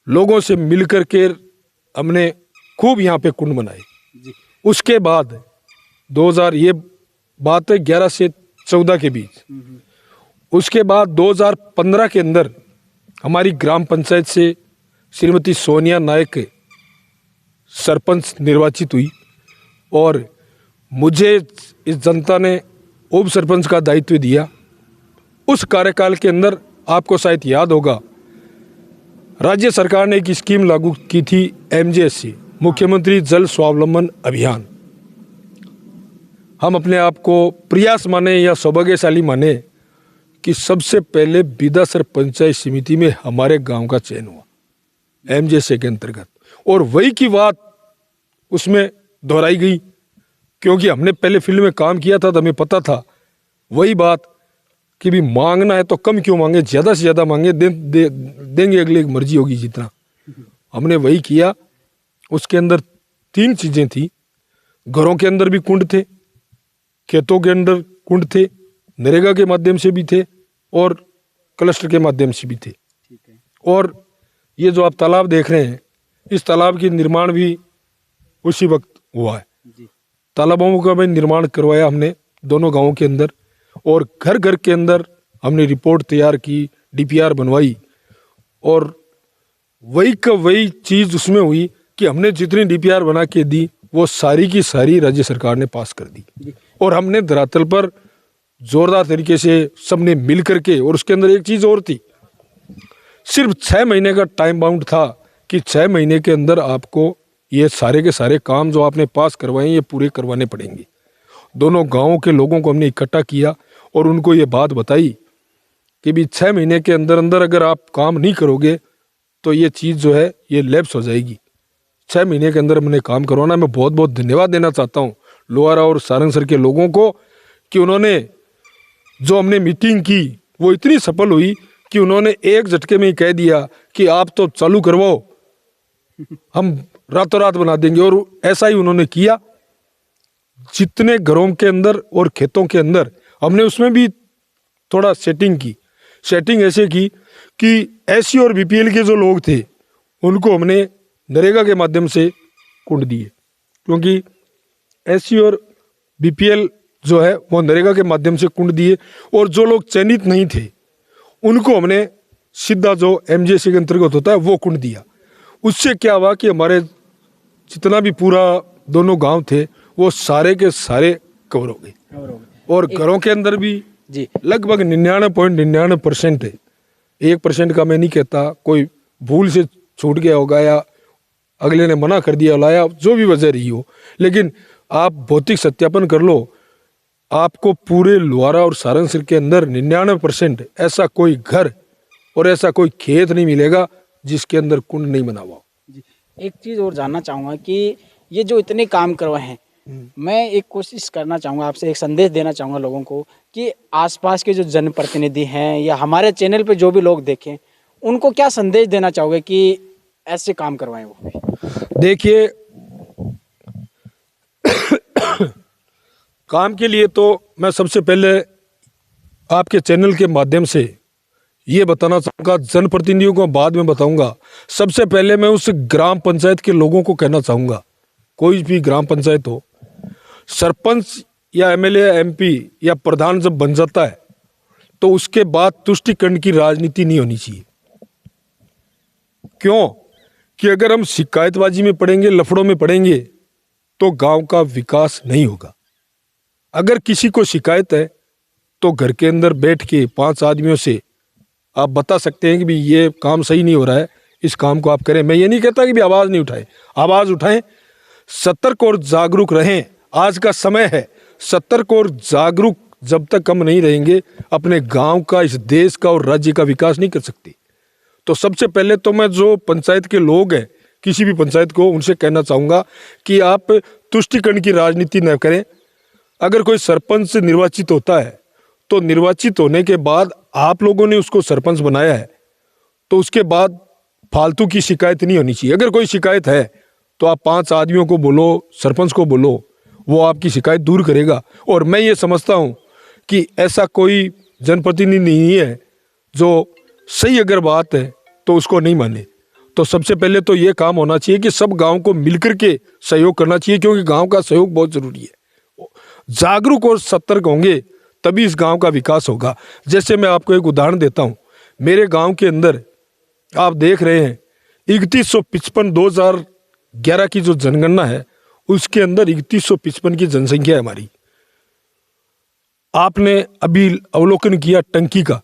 लोगों से मिलकर के हमने खूब यहाँ पे कुंड बनाए। उसके बाद 2000, ये बात है 11 से 14 के बीच, उसके बाद 2015 के अंदर हमारी ग्राम पंचायत से श्रीमती सोनिया नायक सरपंच निर्वाचित हुई और मुझे इस जनता ने उप सरपंच का दायित्व दिया। उस कार्यकाल के अंदर आपको शायद याद होगा, राज्य सरकार ने एक स्कीम लागू की थी, MJSC, मुख्यमंत्री जल स्वावलंबन अभियान। हम अपने आप को प्रयास माने या सौभाग्यशाली माने कि सबसे पहले बिदासर पंचायत समिति में हमारे गांव का चयन हुआ MJSC के अंतर्गत, और वही की बात उसमें दोहराई गई क्योंकि हमने पहले फील्ड में काम किया था तो हमें पता था वही बात कि भी मांगना है तो कम क्यों मांगे, ज़्यादा से ज़्यादा मांगे, देंगे अगले मर्जी होगी जितना। हमने वही किया। उसके अंदर 3 चीज़ें थी, घरों के अंदर भी कुंड थे, खेतों के अंदर कुंड थे, नरेगा के माध्यम से भी थे और क्लस्टर के माध्यम से भी थे। और ये जो आप तालाब देख रहे हैं, इस तालाब की निर्माण भी उसी वक्त हुआ है। तालाबों का भी निर्माण करवाया हमने दोनों गांवों के अंदर और घर घर के अंदर हमने रिपोर्ट तैयार की, DPR बनवाई और वही का वही चीज़ उसमें हुई कि हमने जितनी DPR बना के दी वो सारी की सारी राज्य सरकार ने पास कर दी और हमने धरातल पर जोरदार तरीके से सबने मिल करके। और उसके अंदर एक चीज़ और थी, सिर्फ 6 महीने का टाइम बाउंड था कि 6 महीने के अंदर आपको ये सारे के सारे काम जो आपने पास करवाए ये पूरे करवाने पड़ेंगे। दोनों गांवों के लोगों को हमने इकट्ठा किया और उनको ये बात बताई कि भी 6 महीने के अंदर अंदर अगर आप काम नहीं करोगे तो ये चीज़ जो है ये लैप्स हो जाएगी। 6 महीने के अंदर हमने काम करवाना। मैं बहुत बहुत धन्यवाद देना चाहता हूँ लोहारा और सारंगसर के लोगों को कि उन्होंने जो हमने मीटिंग की वो इतनी सफल हुई कि उन्होंने एक झटके में ही कह दिया कि आप तो चालू करवाओ, हम रातों रात बना देंगे। और ऐसा ही उन्होंने किया। जितने घरों के अंदर और खेतों के अंदर हमने उसमें भी थोड़ा सेटिंग की। सेटिंग ऐसे की कि एससी और बीपीएल के जो लोग थे उनको हमने नरेगा के माध्यम से कुंड दिए, क्योंकि एससी और बीपीएल जो है वो नरेगा के माध्यम से कुंड दिए। और जो लोग चयनित नहीं थे उनको हमने सीधा जो एमजेसी के अंतर्गत होता है वो कुंड दिया। उससे क्या हुआ कि हमारे जितना भी पूरा दोनों गांव थे वो सारे के सारे कवर हो गए। और घरों के अंदर भी जी लगभग 99.99% है। 1% का मैं नहीं कहता, कोई भूल से छूट गया होगा या अगले ने मना कर दिया लाया, जो भी वजह रही हो, लेकिन आप भौतिक सत्यापन कर लो, आपको पूरे लोहारा और सारंगसर के अंदर 99% ऐसा कोई घर और ऐसा कोई खेत नहीं मिलेगा जिसके अंदर कुंड नहीं बना हुआ। एक चीज़ और जानना चाहूँगा कि ये जो इतने काम करवाए हैं, मैं एक कोशिश करना चाहूँगा आपसे, एक संदेश देना चाहूँगा लोगों को कि आसपास के जो जनप्रतिनिधि हैं या हमारे चैनल पे जो भी लोग देखें उनको क्या संदेश देना चाहोगे कि ऐसे काम करवाएं वो? देखिए काम के लिए तो मैं सबसे पहले आपके चैनल के माध्यम से ये बताना चाहूँगा, जनप्रतिनिधियों को बाद में बताऊंगा। सबसे पहले मैं उस ग्राम पंचायत के लोगों को कहना चाहूँगा, कोई भी ग्राम पंचायत हो, सरपंच या एमएलए एमपी या प्रधान जब बन जाता है तो उसके बाद तुष्टिकरण की राजनीति नहीं होनी चाहिए। क्यों कि अगर हम शिकायतबाजी में पड़ेंगे, लफड़ों में पड़ेंगे तो गांव का विकास नहीं होगा। अगर किसी को शिकायत है तो घर के अंदर बैठ के 5 आदमियों से आप बता सकते हैं कि भी ये काम सही नहीं हो रहा है, इस काम को आप करें। मैं ये नहीं कहता कि भी आवाज़ नहीं उठाएं, आवाज़ उठाएं, सतर्क और जागरूक रहें। आज का समय है, सतर्क और जागरूक जब तक हम नहीं रहेंगे अपने गांव का, इस देश का और राज्य का विकास नहीं कर सकते। तो सबसे पहले तो मैं जो पंचायत के लोग हैं, किसी भी पंचायत को, उनसे कहना चाहूँगा कि आप तुष्टिकरण की राजनीति न करें। अगर कोई सरपंच निर्वाचित होता है तो निर्वाचित होने के बाद आप लोगों ने उसको सरपंच बनाया है तो उसके बाद फालतू की शिकायत नहीं होनी चाहिए। अगर कोई शिकायत है तो आप 5 आदमियों को बोलो, सरपंच को बोलो, वो आपकी शिकायत दूर करेगा। और मैं ये समझता हूँ कि ऐसा कोई जनप्रतिनिधि नहीं है जो सही अगर बात है तो उसको नहीं माने। तो सबसे पहले तो ये काम होना चाहिए कि सब गांव को मिलकर के सहयोग करना चाहिए, क्योंकि गांव का सहयोग बहुत जरूरी है। जागरूक और सतर्क होंगे तभी इस गांव का विकास होगा। जैसे मैं आपको एक उदाहरण देता हूं, मेरे गांव के अंदर आप देख रहे हैं 3155 2011 की जो जनगणना है उसके अंदर 3155 की जनसंख्या है हमारी। आपने अभी अवलोकन किया टंकी का,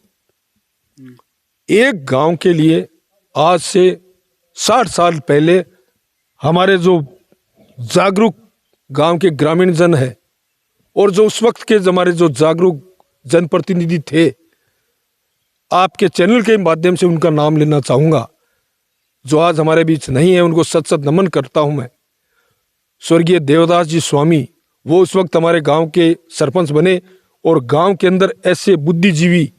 एक गांव के लिए आज से 60 साल पहले हमारे जो जागरूक गांव के ग्रामीण जन है और जो उस वक्त के हमारे जो जागरूक जनप्रतिनिधि थे, आपके चैनल के माध्यम से उनका नाम लेना चाहूँगा, जो आज हमारे बीच नहीं है, उनको सत सत नमन करता हूँ मैं। स्वर्गीय देवदास जी स्वामी, वो उस वक्त हमारे गांव के सरपंच बने और गांव के अंदर ऐसे बुद्धिजीवी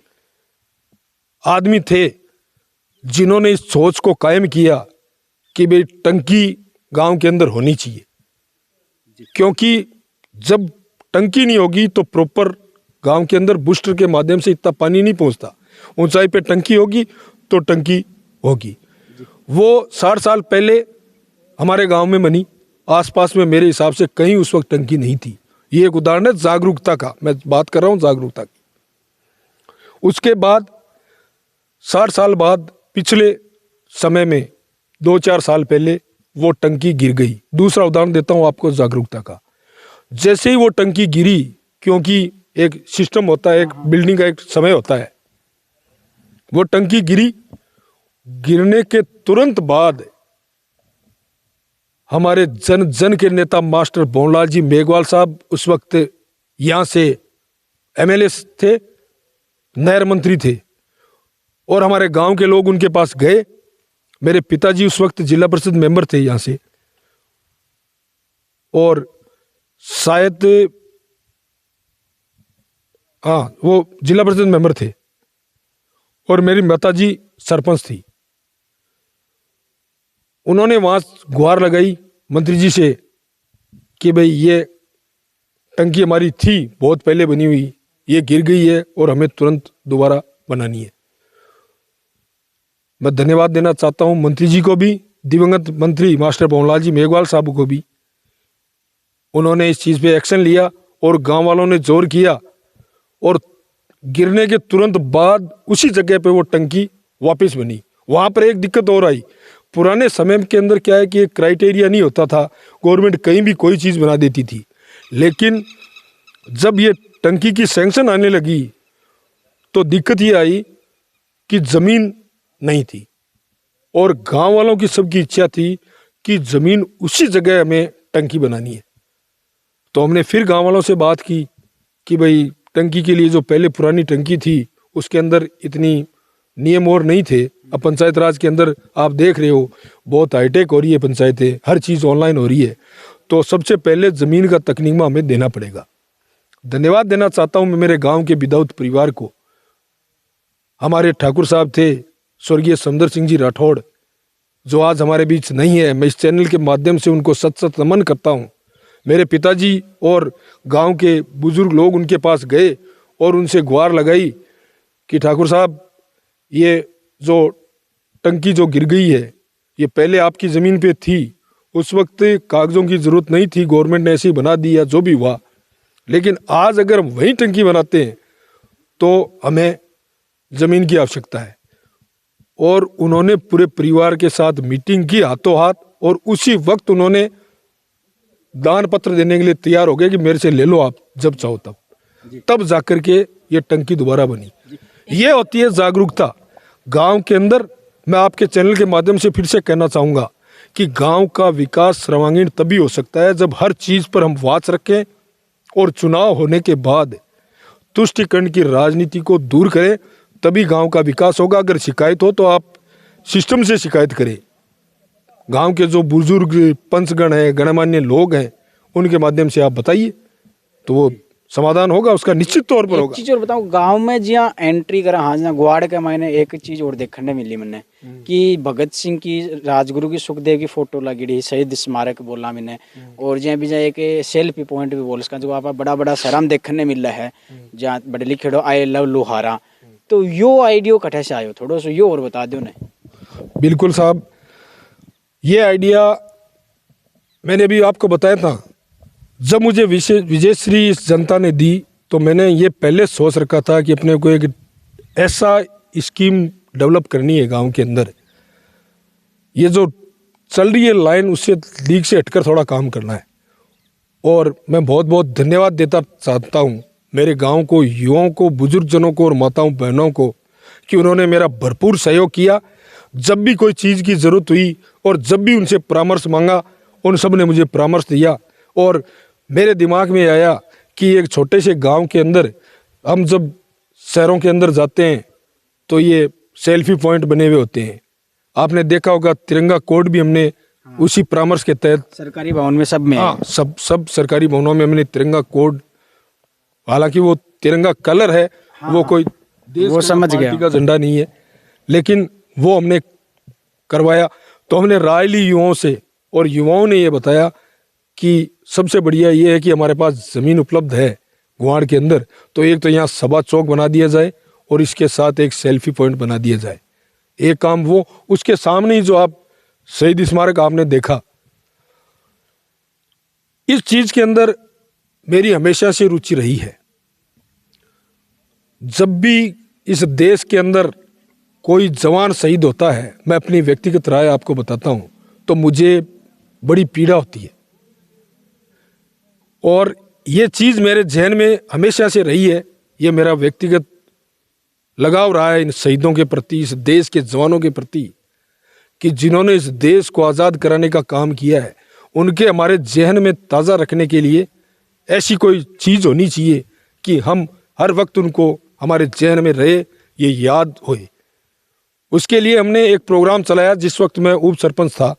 आदमी थे जिन्होंने इस सोच को कायम किया कि भाई टंकी गांव के अंदर होनी चाहिए, क्योंकि जब टंकी नहीं होगी तो प्रॉपर गांव के अंदर बूस्टर के माध्यम से इतना पानी नहीं पहुंचता। ऊंचाई पे टंकी होगी तो टंकी होगी। वो 60 साल पहले हमारे गांव में बनी, आसपास में मेरे हिसाब से कहीं उस वक्त टंकी नहीं थी। ये एक उदाहरण है जागरूकता का, मैं बात कर रहा हूँ जागरूकता की। उसके बाद 60 साल बाद पिछले समय में 2-4 साल पहले वो टंकी गिर गई। दूसरा उदाहरण देता हूँ आपको जागरूकता का। जैसे ही वो टंकी गिरी, क्योंकि एक सिस्टम होता है, एक बिल्डिंग का एक समय होता है, वो टंकी गिरी, गिरने के तुरंत बाद हमारे जन जन के नेता मास्टर भवनलाल जी मेघवाल साहब उस वक्त यहाँ से एमएलए थे, नहर मंत्री थे, और हमारे गांव के लोग उनके पास गए मेरे पिताजी उस वक्त जिला परिषद मेंबर थे यहाँ से, और शायद हाँ वो जिला परिषद मेंबर थे, और मेरी माताजी सरपंच थी। उन्होंने वहां गुहार लगाई मंत्री जी से कि भाई ये टंकी हमारी थी बहुत पहले बनी हुई, ये गिर गई है और हमें तुरंत दोबारा बनानी है। मैं धन्यवाद देना चाहता हूं मंत्री जी को भी, दिवंगत मंत्री मास्टर पवनलाल जी मेघवाल साहब को भी। उन्होंने इस चीज़ पे एक्शन लिया और गांव वालों ने जोर किया, और गिरने के तुरंत बाद उसी जगह पे वो टंकी वापस बनी। वहाँ पर एक दिक्कत और आई, पुराने समय के अंदर क्या है कि एक क्राइटेरिया नहीं होता था, गवर्नमेंट कहीं भी कोई चीज़ बना देती थी। लेकिन जब ये टंकी की सैंक्शन आने लगी तो दिक्कत ये आई कि ज़मीन नहीं थी, और गांव वालों की सबकी इच्छा थी कि ज़मीन उसी जगह हमें टंकी बनानी है। तो हमने फिर गांव वालों से बात की कि भाई टंकी के लिए जो पहले पुरानी टंकी थी उसके अंदर इतनी नियम और नहीं थे। अब पंचायत राज के अंदर आप देख रहे हो बहुत हाईटेक हो रही है पंचायतें, हर चीज़ ऑनलाइन हो रही है, तो सबसे पहले ज़मीन का तकनीमा हमें देना पड़ेगा। धन्यवाद देना चाहता हूँ मैं मेरे गांव के विदाउत परिवार को। हमारे ठाकुर साहब थे स्वर्गीय समदर सिंह जी राठौड़, जो आज हमारे बीच नहीं है। मैं इस चैनल के माध्यम से उनको सत सत नमन करता हूँ। मेरे पिताजी और गांव के बुजुर्ग लोग उनके पास गए और उनसे गुहार लगाई कि ठाकुर साहब ये जो टंकी जो गिर गई है ये पहले आपकी ज़मीन पे थी, उस वक्त कागज़ों की ज़रूरत नहीं थी, गवर्नमेंट ने ऐसे ही बना दिया जो भी हुआ, लेकिन आज अगर हम वही टंकी बनाते हैं तो हमें ज़मीन की आवश्यकता है। और उन्होंने पूरे परिवार के साथ मीटिंग की हाथों हाथ, और उसी वक्त उन्होंने दान पत्र देने के लिए तैयार हो गए कि मेरे से ले लो आप जब चाहो तब जाकर के ये टंकी दोबारा बनी। ये होती है जागरूकता गांव के अंदर। मैं आपके चैनल के माध्यम से फिर से कहना चाहूँगा कि गांव का विकास सर्वांगीण तभी हो सकता है जब हर चीज़ पर हम वाच रखें, और चुनाव होने के बाद तुष्टिकरण की राजनीति को दूर करें, तभी गांव का विकास होगा। अगर शिकायत हो तो आप सिस्टम से शिकायत करें। गांव के जो बुजुर्ग पंचगण हैं, गणमान्य लोग हैं, उनके माध्यम से आप बताइए तो वो समाधान होगा, उसका निश्चित तौर पर होगा। एक चीज़ और बताऊँ, गांव में जिया एंट्री करा हाँ जिया गुआड़ के मैंने एक चीज़ और देखने मिली मैंने कि भगत सिंह की, राजगुरु की, सुखदेव की फोटो लगी रही, शहीद स्मारक बोला मैंने, और जहाँ भी जहाँ एक सेल्फी पॉइंट भी बोल इसका जो आप बड़ा बड़ा शरम देखने मिल रहा है, जहाँ बड़े लिखे दो आई लव लोहारा। तो यो आइडियो कटे से आयो, थोड़ा सा यो और बता दो ने। बिल्कुल साहब, ये आइडिया मैंने अभी आपको बताया था। जब मुझे विजयश्री इस जनता ने दी तो मैंने ये पहले सोच रखा था कि अपने को एक ऐसा स्कीम डेवलप करनी है गांव के अंदर, ये जो चल रही है लाइन उससे लीक से हटकर थोड़ा काम करना है। और मैं बहुत बहुत धन्यवाद देता चाहता हूँ मेरे गांव को, युवाओं को, बुजुर्गजनों को और माताओं बहनों को कि उन्होंने मेरा भरपूर सहयोग किया। जब भी कोई चीज़ की ज़रूरत हुई और जब भी उनसे परामर्श मांगा, उन सब ने मुझे परामर्श दिया। और मेरे दिमाग में आया कि एक छोटे से गांव के अंदर हम जब शहरों के अंदर जाते हैं तो ये सेल्फी पॉइंट बने हुए होते हैं। आपने देखा होगा तिरंगा कोड भी हमने उसी परामर्श के तहत सरकारी भवन में सब में, हाँ सब सरकारी भवनों में हमने तिरंगा कोड, हालांकि वो तिरंगा कलर है, वो कोई देश वो समझ गया का झंडा नहीं है, लेकिन वो हमने करवाया। तो हमने राय ली युवाओं से, और युवाओं ने ये बताया कि सबसे बढ़िया ये है कि हमारे पास ज़मीन उपलब्ध है गुहाड़ के अंदर, तो एक तो यहाँ सभा चौक बना दिया जाए और इसके साथ एक सेल्फी पॉइंट बना दिया जाए। एक काम वो, उसके सामने ही जो आप शहीद स्मारक आपने देखा, इस चीज़ के अंदर मेरी हमेशा से रुचि रही है। जब भी इस देश के अंदर कोई जवान शहीद होता है, मैं अपनी व्यक्तिगत राय आपको बताता हूँ, तो मुझे बड़ी पीड़ा होती है। और ये चीज़ मेरे जहन में हमेशा से रही है, ये मेरा व्यक्तिगत लगाव रहा है इन शहीदों के प्रति, इस देश के जवानों के प्रति, कि जिन्होंने इस देश को आज़ाद कराने का काम किया है, उनके हमारे जहन में ताज़ा रखने के लिए ऐसी कोई चीज़ होनी चाहिए कि हम हर वक्त उनको हमारे जहन में रहे, ये याद होए। उसके लिए हमने एक प्रोग्राम चलाया। जिस वक्त मैं उप सरपंच था,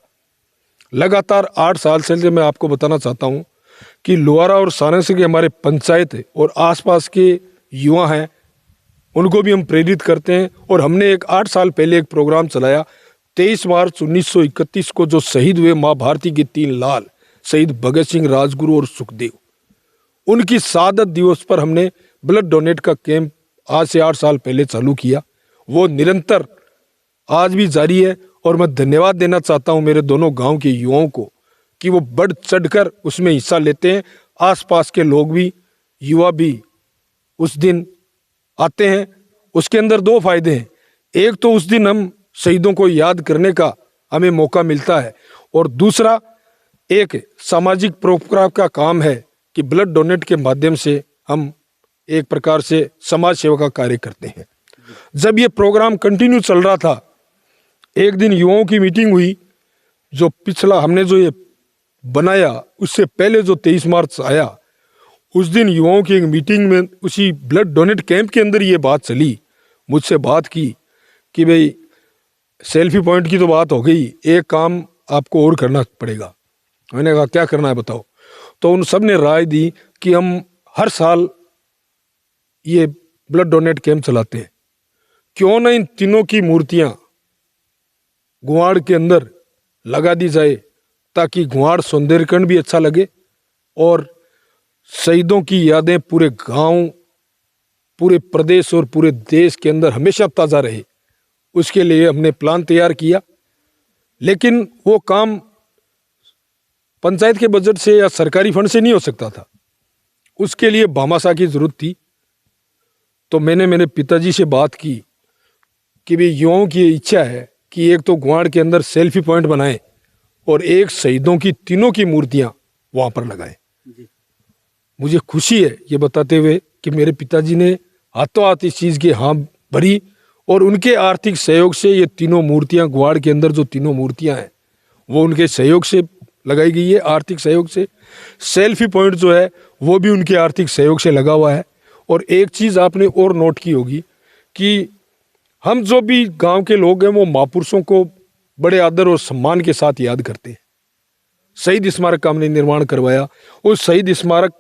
लगातार 8 साल से मैं आपको बताना चाहता हूँ कि लोहारा और सारंगसी के हमारे पंचायत और आसपास के युवा हैं, उनको भी हम प्रेरित करते हैं। और हमने एक 8 साल पहले एक प्रोग्राम चलाया। 23 मार्च 1931 को जो शहीद हुए माँ भारती के 3 लाल शहीद भगत सिंह, राजगुरु और सुखदेव, उनकी शहादत दिवस पर हमने ब्लड डोनेट का कैंप आज से 8 साल पहले चालू किया। वो निरंतर आज भी जारी है। और मैं धन्यवाद देना चाहता हूं मेरे दोनों गांव के युवाओं को कि वो बढ़ चढ़कर उसमें हिस्सा लेते हैं। आसपास के लोग भी, युवा भी उस दिन आते हैं। उसके अंदर 2 फायदे हैं। एक तो उस दिन हम शहीदों को याद करने का हमें मौका मिलता है, और दूसरा एक सामाजिक परोपकार का काम है कि ब्लड डोनेट के माध्यम से हम एक प्रकार से समाज सेवा का कार्य करते हैं। जब ये प्रोग्राम कंटिन्यू चल रहा था, एक दिन युवाओं की मीटिंग हुई। जो पिछला हमने जो ये बनाया, उससे पहले जो 23 मार्च आया, उस दिन युवाओं की एक मीटिंग में उसी ब्लड डोनेट कैंप के अंदर ये बात चली। मुझसे बात की कि भाई सेल्फी पॉइंट की तो बात हो गई, एक काम आपको और करना पड़ेगा। मैंने कहा क्या करना है बताओ। तो उन सब ने राय दी कि हम हर साल ये ब्लड डोनेट कैंप चलाते हैं, क्यों ना इन तीनों की मूर्तियां गुआड़ के अंदर लगा दी जाए, ताकि गुआड़ सौंदर्यकरण भी अच्छा लगे और शहीदों की यादें पूरे गांव, पूरे प्रदेश और पूरे देश के अंदर हमेशा ताज़ा रहे। उसके लिए हमने प्लान तैयार किया। लेकिन वो काम पंचायत के बजट से या सरकारी फंड से नहीं हो सकता था, उसके लिए भामाशाह की जरूरत थी। तो मैंने मेरे पिताजी से बात की कि भाई युवाओं की इच्छा है कि एक तो गुआड़ के अंदर सेल्फी पॉइंट बनाएं और एक शहीदों की तीनों की मूर्तियां वहां पर लगाएं। मुझे खुशी है ये बताते हुए कि मेरे पिताजी ने हाथों हाथ इस चीज़ की हाँ भरी, और उनके आर्थिक सहयोग से ये तीनों मूर्तियां, गुआड़ के अंदर जो तीनों मूर्तियां हैं, वो उनके सहयोग से लगाई गई है, आर्थिक सहयोग से। सेल्फी पॉइंट जो है वो भी उनके आर्थिक सहयोग से लगा हुआ है। और एक चीज़ आपने और नोट की होगी कि हम जो भी गांव के लोग हैं वो महापुरुषों को बड़े आदर और सम्मान के साथ याद करते हैं। शहीद स्मारक का हमने निर्माण करवाया। उस शहीद स्मारक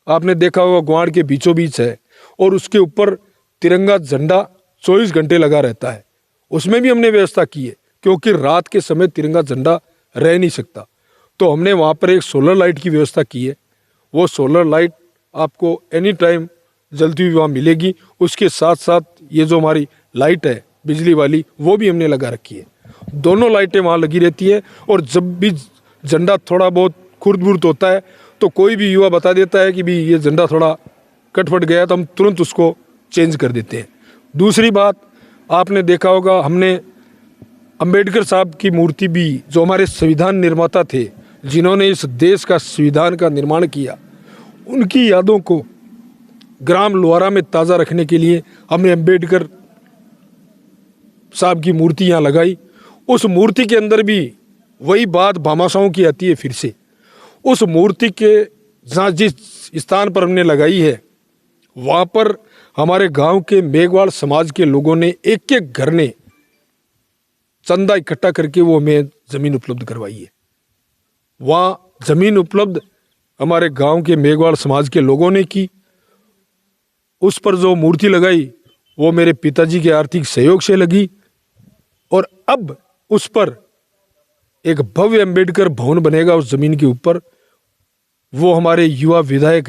आपने देखा होगा गुआड़ के बीचों बीच है, और उसके ऊपर तिरंगा झंडा 24 घंटे लगा रहता है। उसमें भी हमने व्यवस्था की है, क्योंकि रात के समय तिरंगा झंडा रह नहीं सकता। तो हमने वहाँ पर एक सोलर लाइट की व्यवस्था की है। वो सोलर लाइट आपको एनी टाइम जलती हुई वहाँ मिलेगी। उसके साथ साथ ये जो हमारी लाइट है बिजली वाली, वो भी हमने लगा रखी है। दोनों लाइटें वहाँ लगी रहती है। और जब भी झंडा थोड़ा बहुत खुर्द-बुर्द होता है तो कोई भी युवा बता देता है कि भी ये झंडा थोड़ा कट-फट गया, तो हम तुरंत उसको चेंज कर देते हैं। दूसरी बात आपने देखा होगा, हमने अंबेडकर साहब की मूर्ति भी, जो हमारे संविधान निर्माता थे, जिन्होंने इस देश का संविधान का निर्माण किया, उनकी यादों को ग्राम लोहारा में ताज़ा रखने के लिए हमने अंबेडकर साहब की मूर्ति यहाँ लगाई। उस मूर्ति के अंदर भी वही बात भामाशाहों की आती है फिर से। उस मूर्ति के जहाँ जिस स्थान पर हमने लगाई है, वहाँ पर हमारे गांव के मेघवाड़ समाज के लोगों ने एक एक घर ने चंदा इकट्ठा करके वो हमें ज़मीन उपलब्ध करवाई है। वहाँ ज़मीन उपलब्ध हमारे गांव के मेघवाड़ समाज के लोगों ने की। उस पर जो मूर्ति लगाई वो मेरे पिताजी के आर्थिक सहयोग से लगी। और अब उस पर एक भव्य अंबेडकर भवन बनेगा उस जमीन के ऊपर। वो हमारे युवा विधायक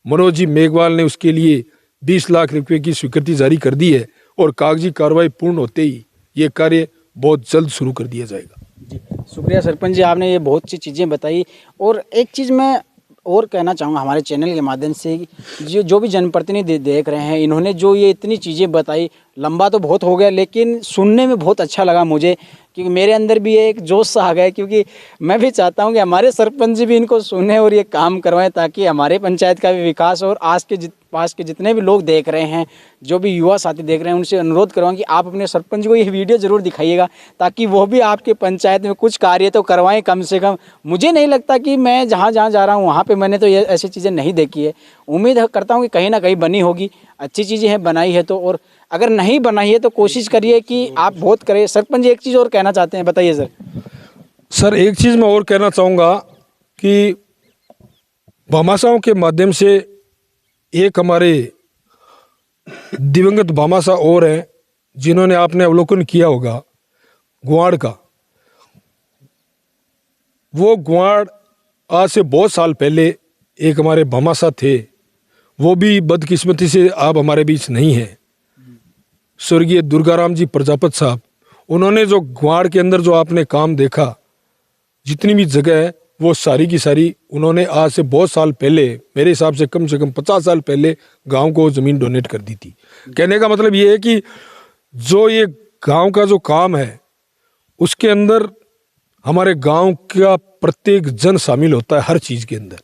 मनोज जी मेघवाल ने उसके लिए 20 लाख रुपए की स्वीकृति जारी कर दी है, और कागजी कार्रवाई पूर्ण होते ही ये कार्य बहुत जल्द शुरू कर दिया जाएगा। जी शुक्रिया सरपंच जी, आपने ये बहुत सी चीज़ें बताई। और एक चीज़ मैं और कहना चाहूँगा हमारे चैनल के माध्यम से, जो भी जनप्रतिनिधि देख रहे हैं, इन्होंने जो ये इतनी चीज़ें बताई, लंबा तो बहुत हो गया लेकिन सुनने में बहुत अच्छा लगा मुझे, क्योंकि मेरे अंदर भी एक जोश सा आ गया, क्योंकि मैं भी चाहता हूँ कि हमारे सरपंच जी भी इनको सुने और ये काम करवाएं, ताकि हमारे पंचायत का भी विकास। और आज के पास के जितने भी लोग देख रहे हैं, जो भी युवा साथी देख रहे हैं, उनसे अनुरोध करूँगा कि आप अपने सरपंच को ये वीडियो ज़रूर दिखाइएगा, ताकि वो भी आपके पंचायत में कुछ कार्य तो करवाएं कम से कम। मुझे नहीं लगता कि मैं जहाँ जा रहा हूँ वहाँ पे मैंने तो ये ऐसी चीज़ें नहीं देखी है। उम्मीद करता हूँ कि कहीं ना कहीं बनी होगी, अच्छी चीज़ें हैं बनाई है तो। और अगर नहीं बनाई है तो कोशिश करिए कि आप वोट करें। सरपंच जी एक चीज़ और कहना चाहते हैं, बताइए सर। सर एक चीज़ मैं और कहना चाहूँगा कि भामाशाहों के माध्यम से एक हमारे दिवंगत भामाशाह और हैं जिन्होंने आपने अवलोकन किया होगा ग्वाड़ का। वो ग्वाड़ आज से बहुत साल पहले एक हमारे भामाशाह थे, वो भी बदकिस्मती से आप हमारे बीच नहीं हैं। स्वर्गीय दुर्गाराम जी प्रजापत साहब, उन्होंने जो ग्वाड़ के अंदर जो आपने काम देखा, जितनी भी जगह है वो सारी की सारी उन्होंने आज से बहुत साल पहले, मेरे हिसाब से कम 50 साल पहले गांव को ज़मीन डोनेट कर दी थी। कहने का मतलब ये है कि जो ये गांव का जो काम है उसके अंदर हमारे गांव का प्रत्येक जन शामिल होता है हर चीज़ के अंदर।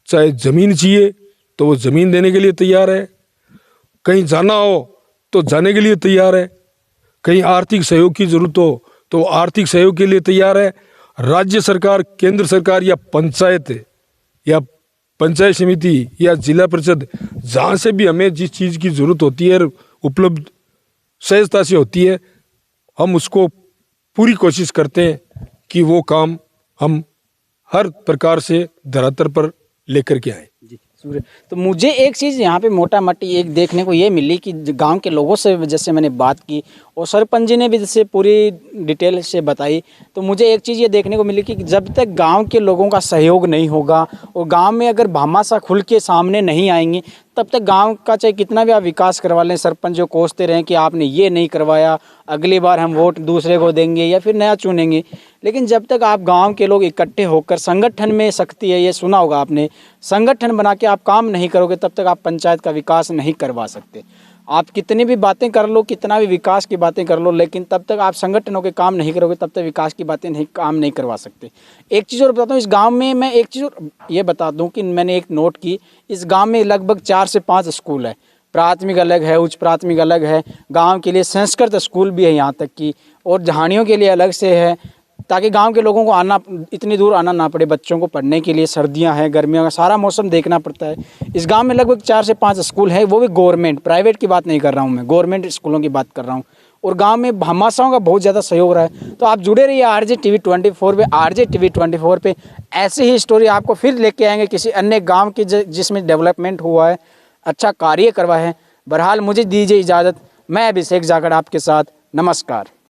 चाहे ज़मीन चाहिए तो वो ज़मीन देने के लिए तैयार है, कहीं जाना हो तो जाने के लिए तैयार है, कहीं आर्थिक सहयोग की ज़रूरत हो तो आर्थिक सहयोग के लिए तैयार है। राज्य सरकार, केंद्र सरकार या पंचायत समिति या जिला परिषद, जहाँ से भी हमें जिस चीज़ की ज़रूरत होती है उपलब्ध सहजता से होती है, हम उसको पूरी कोशिश करते हैं कि वो काम हम हर प्रकार से धरातल पर लेकर के आए। तो मुझे एक चीज़ यहाँ पे मोटा मोटी एक देखने को ये मिली कि गांव के लोगों से जैसे मैंने बात की और सरपंच जी ने भी जैसे पूरी डिटेल से बताई, तो मुझे एक चीज़ ये देखने को मिली कि जब तक गांव के लोगों का सहयोग नहीं होगा और गांव में अगर भामाशाह खुल के सामने नहीं आएंगे, तब तक गांव का चाहे कितना भी आप विकास करवा लें, सरपंच जो कोसते रहें कि आपने ये नहीं करवाया, अगली बार हम वोट दूसरे को देंगे या फिर नया चुनेंगे, लेकिन जब तक आप गांव के लोग इकट्ठे होकर, संगठन में शक्ति है, ये सुना होगा आपने, संगठन बना के आप काम नहीं करोगे तब तक आप पंचायत का विकास नहीं करवा सकते। आप कितनी भी बातें कर लो, कितना भी विकास की बातें कर लो, लेकिन तब तक आप संगठनों के काम नहीं करोगे तब तक विकास की बातें काम नहीं करवा सकते। एक चीज़ और बताता हूँ, इस गांव में मैं एक चीज़ और ये बता दूँ कि मैंने एक नोट की, इस गांव में लगभग 4 से 5 स्कूल है, प्राथमिक अलग है, उच्च प्राथमिक अलग है, गांव के लिए संस्कृत स्कूल भी है यहाँ तक कि, और जहानियों के लिए अलग से है, ताकि गांव के लोगों को इतनी दूर आना ना पड़े बच्चों को पढ़ने के लिए। सर्दियां हैं, गर्मियों का सारा मौसम देखना पड़ता है। इस गांव में लगभग 4 से 5 स्कूल है, वो भी गवर्नमेंट, प्राइवेट की बात नहीं कर रहा हूं मैं, गवर्नमेंट स्कूलों की बात कर रहा हूं। और गांव में भामाशाहों का बहुत ज़्यादा सहयोग रहा है। तो आप जुड़े रहिए RJ TV 24 पे। RJ TV 24 पे ऐसे ही स्टोरी आपको फिर लेके आएंगे किसी अन्य गाँव की जिसमें डेवलपमेंट हुआ है, अच्छा कार्य करवा है। बहरहाल मुझे दीजिए इजाज़त, मैं अभिषेक जाखड़ आपके साथ, नमस्कार।